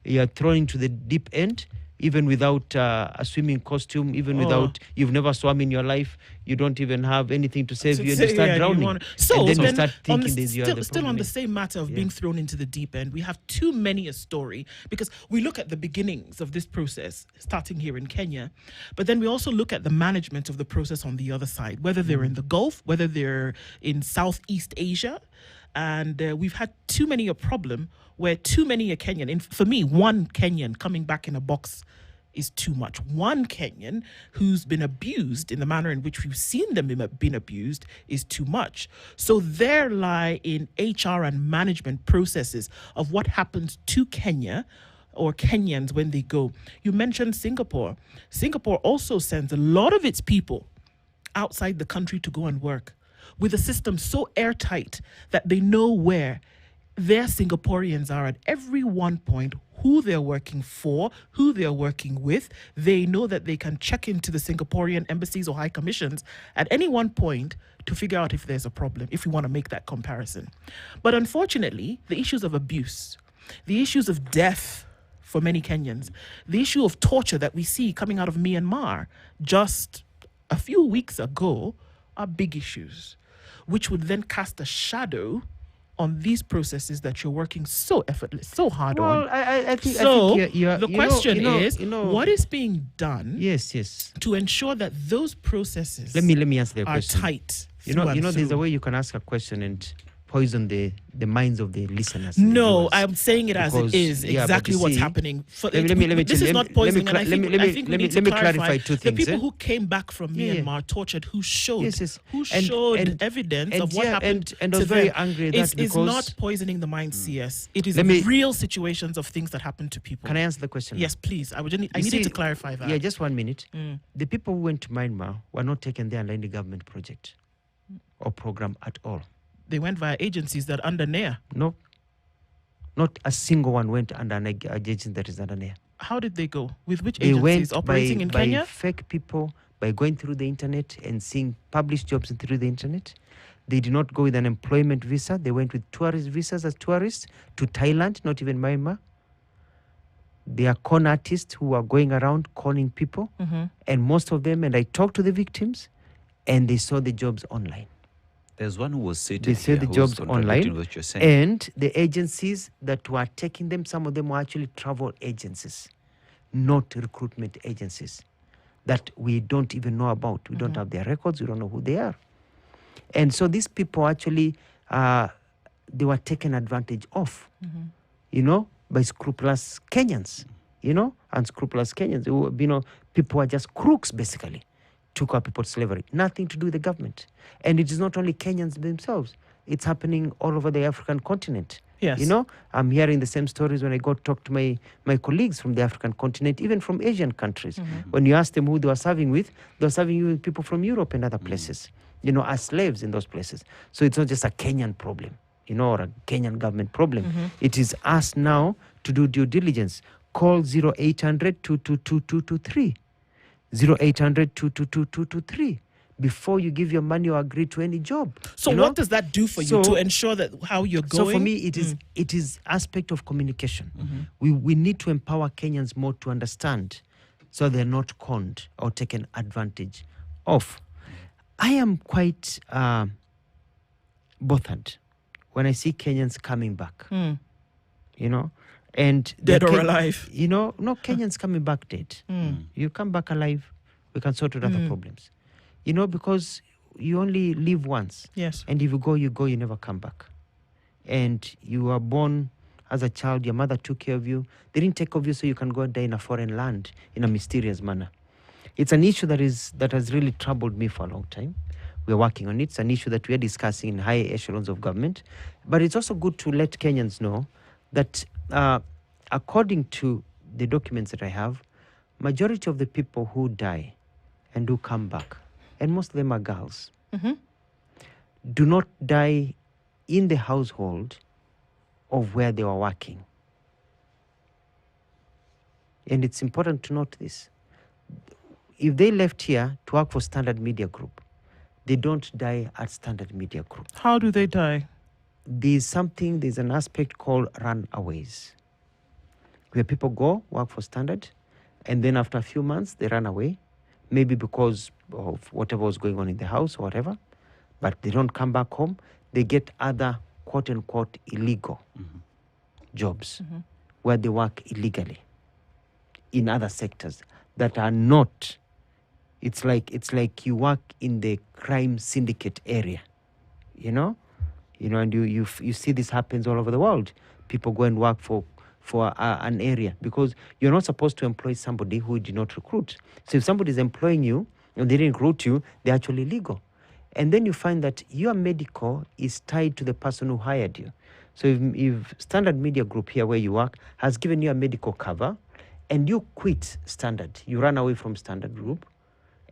C: you're thrown into the deep end, even without a swimming costume, even without, you've never swum in your life, you don't even have anything to save you, and you start drowning. And then you start thinking
B: still on the same matter of being thrown into the deep end, we have too many a story, because we look at the beginnings of this process, starting here in Kenya, but then we also look at the management of the process on the other side, whether they're in the Gulf, whether they're in Southeast Asia, and we've had too many a problem where too many a Kenyan, and for me, one Kenyan coming back in a box is too much. One Kenyan who's been abused in the manner in which we've seen them being abused is too much. So there lie in HR and management processes of what happens to Kenya or Kenyans when they go. You mentioned Singapore. Singapore also sends a lot of its people outside the country to go and work, with a system so airtight that they know where their Singaporeans are at every one point, who they're working for, who they're working with. They know that they can check into the Singaporean embassies or high commissions at any one point to figure out if there's a problem, if we want to make that comparison. But unfortunately, the issues of abuse, the issues of death for many Kenyans, the issue of torture that we see coming out of Myanmar just a few weeks ago are big issues, which would then cast a shadow on these processes that you're working so effortless, so hard on.
C: I think
B: the question is, what is being done
C: yes,
B: to ensure that those processes
C: let me answer the question.
B: Tight?
C: There's a way you can ask a question and poison the minds of the listeners.
B: No, I'm saying it as it is. Exactly what's happening. This is not poisoning. Let me clarify two things. The people who came back from Myanmar tortured, who showed evidence of what happened
C: and
B: to
C: was very
B: them.
C: angry at that,
B: It's not poisoning the mind, CS. It is real situations of things that happen to people.
C: Can I answer the question?
B: Yes, please. I needed to clarify that.
C: Yeah, just 1 minute. The people who went to Myanmar were not taken there under any government project or program at all.
B: They went via agencies that are under NAIR.
C: No. Not a single one went under an agency that is under NAIR.
B: How did they go? With which agencies operating in Kenya?
C: By fake people, by going through the internet and seeing published jobs through the internet. They did not go with an employment visa. They went with tourist visas as tourists to Thailand, not even Myanmar. They are con artists who are going around conning people. And most of them, and I talked to the victims, and they saw the jobs online.
D: There's one who was
C: They
D: seated
C: sell
D: here
C: the
D: who's
C: jobs
D: contradicting
C: online,
D: what you're saying.
C: and the agencies that were taking them, some of them were actually travel agencies, not recruitment agencies that we don't even know about. We don't have their records. We don't know who they are. And so these people actually, they were taken advantage of, you know, by scrupulous Kenyans, you know, unscrupulous Kenyans. Who, you know, people were just crooks, basically, took our people to slavery. Nothing to do with the government. And it is not only Kenyans themselves. It's happening all over the African continent.
B: Yes.
C: You know, I'm hearing the same stories when I go talk to my colleagues from the African continent, even from Asian countries. When you ask them who they were serving with, they were serving with people from Europe and other places, you know, as slaves in those places. So it's not just a Kenyan problem, you know, or a Kenyan government problem. It is us now to do due diligence. Call 0800 222 223. 0800 222 223. Before you give your money or agree to any job.
B: So
C: you know?
B: what does that do for you to ensure that how you're going?
C: So for me, it is aspect of communication. We need to empower Kenyans more to understand, so they're not conned or taken advantage of. I am quite bothered when I see Kenyans coming back. You know, and
B: dead or alive.
C: You know, no Kenyans coming back dead. You come back alive, we can sort out other problems. You know, because you only live once.
B: Yes.
C: And if you go, you never come back. And you were born as a child, your mother took care of you. They didn't take care of you so you can go and die in a foreign land in a mysterious manner. It's an issue that has really troubled me for a long time. We're working on it. It's an issue that we're discussing in high echelons of government. But it's also good to let Kenyans know that according to the documents that I have, majority of the people who die and who come back, and most of them are girls, do not die in the household of where they were working. And it's important to note this. If they left here to work for Standard Media Group, they don't die at Standard Media Group.
B: How do they die?
C: There's an aspect called runaways, where people go work for Standard, and then after a few months, they run away. Maybe because of whatever was going on in the house or whatever, but they don't come back home. They get other quote-unquote illegal jobs where they work illegally in other sectors that are not. It's like you work in the crime syndicate area, you know, and you see this happens all over the world. People go and work for an area, because you're not supposed to employ somebody who did not recruit. So if somebody is employing you and they didn't recruit you, they're actually illegal. And then you find that your medical is tied to the person who hired you. So if Standard Media Group here where you work has given you a medical cover and you quit Standard, you run away from Standard Group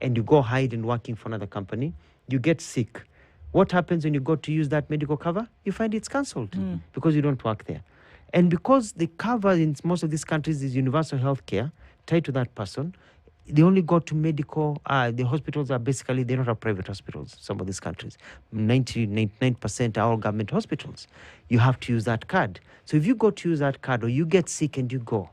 C: and you go hide and working for another company, you get sick. What happens when you go to use that medical cover? You find it's cancelled because you don't work there. And because the cover in most of these countries is universal health care tied to that person, they only go to medical, the hospitals are basically, they don't have private hospitals, some of these countries. 99% are all government hospitals. You have to use that card. So if you go to use that card or you get sick and you go,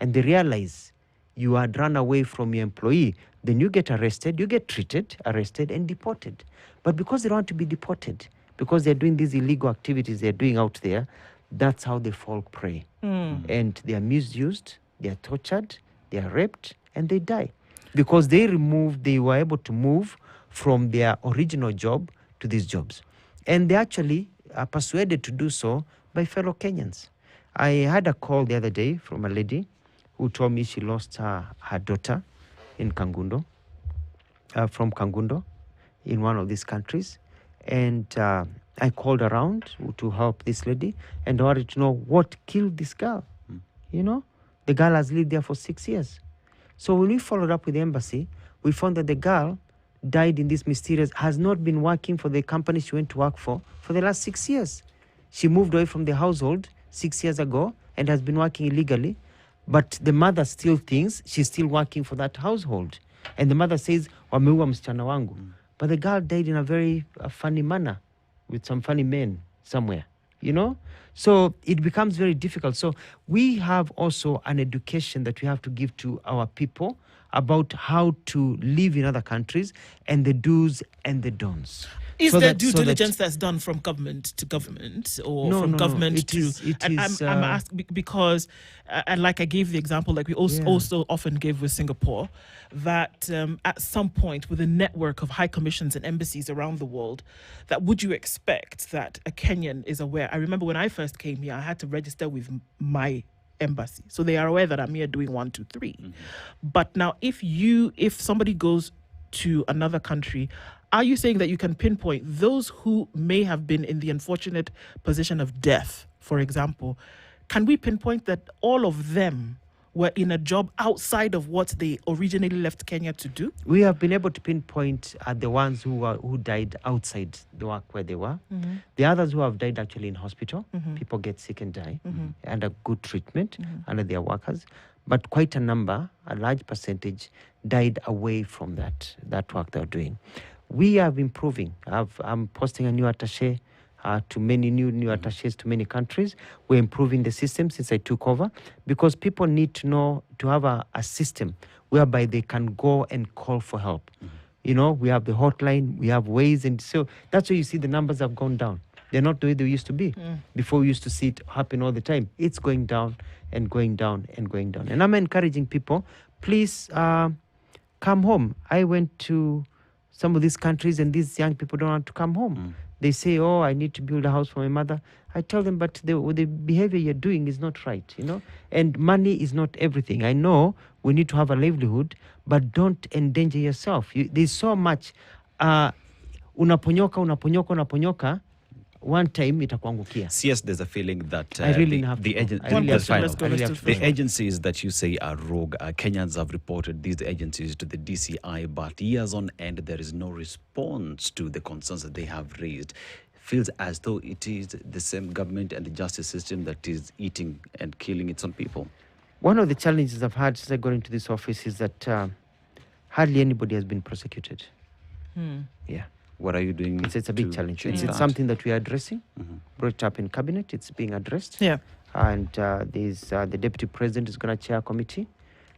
C: and they realize you had run away from your employee, then you get arrested, you get treated, arrested, and deported. But because they don't want to be deported, because they're doing these illegal activities they're doing out there, that's how they fall prey. And they are misused, they are tortured, they are raped, and they die. Because they were able to move from their original job to these jobs. And they actually are persuaded to do so by fellow Kenyans. I had a call the other day from a lady who told me she lost her daughter in Kangundo, from Kangundo, in one of these countries. And I called around to help this lady and wanted to know what killed this girl. You know, the girl has lived there for 6 years. So when we followed up with the embassy, we found that the girl died in this mysterious, has not been working for the company she went to work for the last 6 years. She moved away from the household 6 years ago and has been working illegally. But the mother still thinks she's still working for that household. And the mother says, wameua msichana wangu. But the girl died in a very funny manner with some funny men somewhere, you know? So it becomes very difficult. So we have also an education that we have to give to our people about how to live in other countries and the do's and the don'ts.
B: Is there due diligence that's done from government to government, or from government to? I'm asking because, and like I gave the example, like we also often give with Singapore, that at some point with a network of high commissions and embassies around the world, that would you expect that a Kenyan is aware? I remember when I first came here, I had to register with my embassy, so they are aware that I'm here doing 1, 2, 3. But now, if somebody goes to another country, are you saying that you can pinpoint those who may have been in the unfortunate position of death, for example? Can we pinpoint that all of them were in a job outside of what they originally left Kenya to do?
C: We have been able to pinpoint the ones who died outside the work where they were. The others who have died actually in hospital. People get sick and die under good treatment under their workers. But quite a large percentage died away from that work they're doing. We are improving. I'm posting a new attaché to many new attachés to many countries. We're improving the system since I took over, because people need to know, to have a system whereby they can go and call for help. You know, we have the hotline, we have ways, and so that's why you see the numbers have gone down. They're not the way they used to be. Before, we used to see it happen all the time. It's going down and going down and going down. And I'm encouraging people, please come home. I went to some of these countries, and these young people don't want to come home. They say, oh, I need to build a house for my mother. I tell them, but the behavior you're doing is not right, you know? And money is not everything. I know we need to have a livelihood, but don't endanger yourself. There's so much, unaponyoka, one time itakuangukia.
D: Yes, there's a feeling that
C: the
D: agencies that you say are rogue, Kenyans have reported these agencies to the DCI, but years on end there is no response to the concerns that they have raised. Feels as though it is the same government and the justice system that is eating and killing its own people.
C: One of the challenges I've had since I got into this office is that hardly anybody has been prosecuted. Yeah.
D: What are you doing?
C: It's a big challenge. It's something that we are addressing. Brought it up in cabinet. It's being addressed.
B: Yeah.
C: And there's the deputy president is going to chair a committee,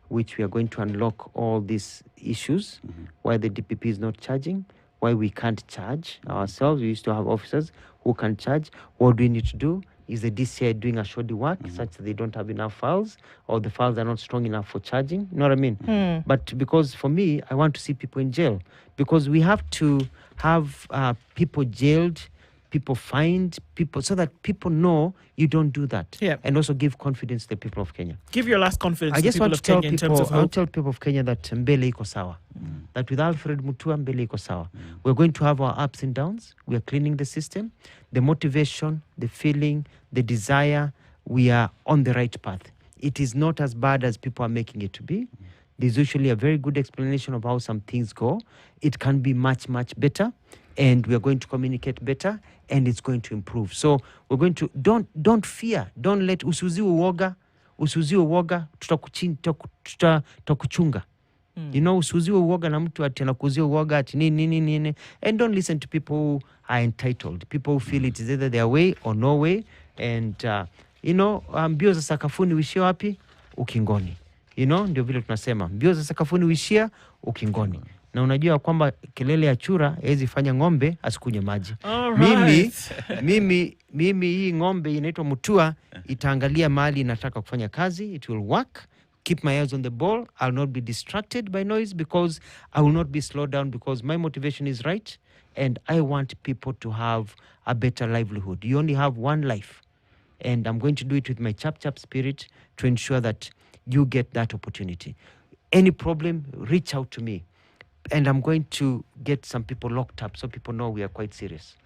C: which we are going to unlock all these issues. Why the DPP is not charging, why we can't charge ourselves. We used to have officers who can charge. What do we need to do? Is the DCI doing a shoddy work such that they don't have enough files, or the files are not strong enough for charging? You know what I mean? But because for me, I want to see people in jail, because we have to have people jailed, people fined, people, so that people know you don't do that.
B: Yeah.
C: And also give confidence to the people of Kenya.
B: Give your last confidence
C: I
B: to
C: just
B: people
C: want
B: of
C: to tell
B: Kenya in
C: people,
B: terms of
C: I want
B: hope.
C: to tell people of Kenya that mbele iko sawa. That with Alfred Mutua, mbele iko sawa. We're going to have our ups and downs. We are cleaning the system. The motivation, the feeling, the desire, we are on the right path. It is not as bad as people are making it to be. There's usually a very good explanation of how some things go. It can be much, much better. And we are going to communicate better, and it's going to improve. So we're going to, don't fear. Don't let usuziwe uoga, tutakuchunga. You know, usuziwe uoga na mtu ati anakuzia uoga ati nini. And don't listen to people who are entitled. People who feel it is either their way or no way. And, you know, mbio za sakafuni uishia wapi? Ukingoni. You know, ndio vile tunasema. Mbio za sakafuni uishia ukingoni. Na unajua kwamba kelele ya chura haiwezi fanya ng'ombe asikunywe maji. Mimi hii ng'ombe inaitwa Mutua, itaangalia mahali inataka kufanya kazi. It will work. Keep my eyes on the ball. I'll not be distracted by noise, because I will not be slowed down, because my motivation is right. And I want people to have a better livelihood. You only have one life. And I'm going to do it with my chap spirit to ensure that you get that opportunity. Any problem, reach out to me. And I'm going to get some people locked up so people know we are quite serious.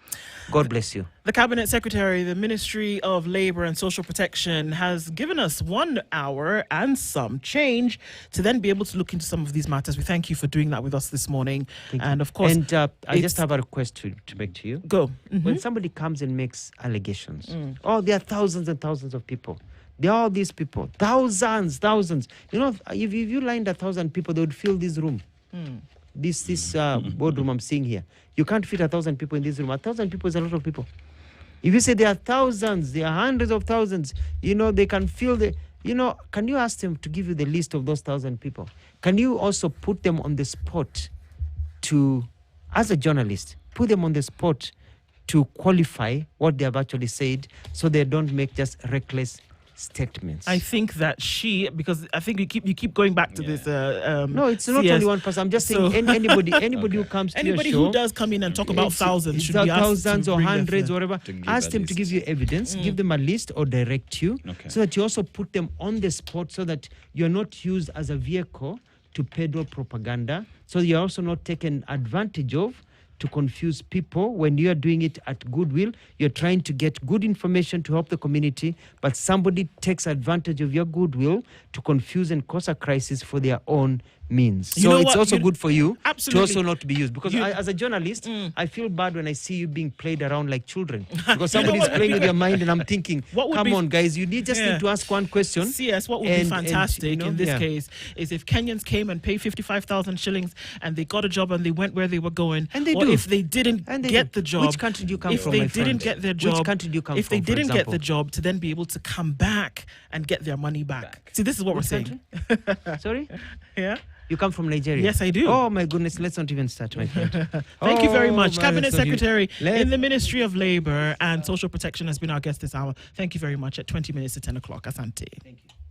C: God bless you.
B: The Cabinet Secretary, the Ministry of Labour and Social Protection, has given us 1 hour and some change to then be able to look into some of these matters. We thank you for doing that with us this morning. And of course...
C: And I just have a request to make to you.
B: Go.
C: When somebody comes and makes allegations, there are thousands and thousands of people. There are all these people. Thousands. You know, if you lined 1,000 people, they would fill this room. This boardroom I'm seeing here. You can't fit 1,000 people in this room. 1,000 people is a lot of people. If you say there are thousands, there are hundreds of thousands, you know, they can fill the, you know, can you ask them to give you the list of those 1,000 people? Can you also put them on the spot to, as a journalist, put them on the spot to qualify what they have actually said, so they don't make just reckless statements.
B: I think that because I think you keep going back to this.
C: No, it's not only one person. I'm just saying anybody who comes to your show,
B: anybody who does come in and talk about thousands should be asked
C: thousands
B: to
C: or
B: bring
C: hundreds or whatever. Ask them to give you evidence, give them a list or direct you, so that you also put them on the spot, so that you're not used as a vehicle to peddle propaganda. So you're also not taken advantage of to confuse people when you are doing it at goodwill. You're trying to get good information to help the community, but somebody takes advantage of your goodwill to confuse and cause a crisis for their own means. So it's also good for you to also not to be used. Because as a journalist, I feel bad when I see you being played around like children. Because somebody's playing with your mind, and I'm thinking, come on, guys, you just need to ask one question.
B: CS, what would be fantastic in this case is if Kenyans came and paid 55,000 shillings and they got a job and they went where they were going.
C: And they
B: or
C: do.
B: if they didn't get the job.
C: Which country do you come from,
B: If
C: my
B: they didn't
C: friend?
B: get their job.
C: Which country do you come
B: if
C: from,
B: they didn't
C: for
B: get
C: example?
B: the job, to then be able to come back and get their money back. See, this is what we're saying.
C: Sorry?
B: Yeah?
C: You come from Nigeria?
B: Yes, I do.
C: Oh, my goodness. Let's not even start, my friend.
B: Thank you very much.
C: my
B: Cabinet
C: sorry.
B: Secretary in the Ministry of Labour and Social Protection has been our guest this hour. Thank you very much. At 20 minutes to 10 o'clock. Asante.
C: Thank you.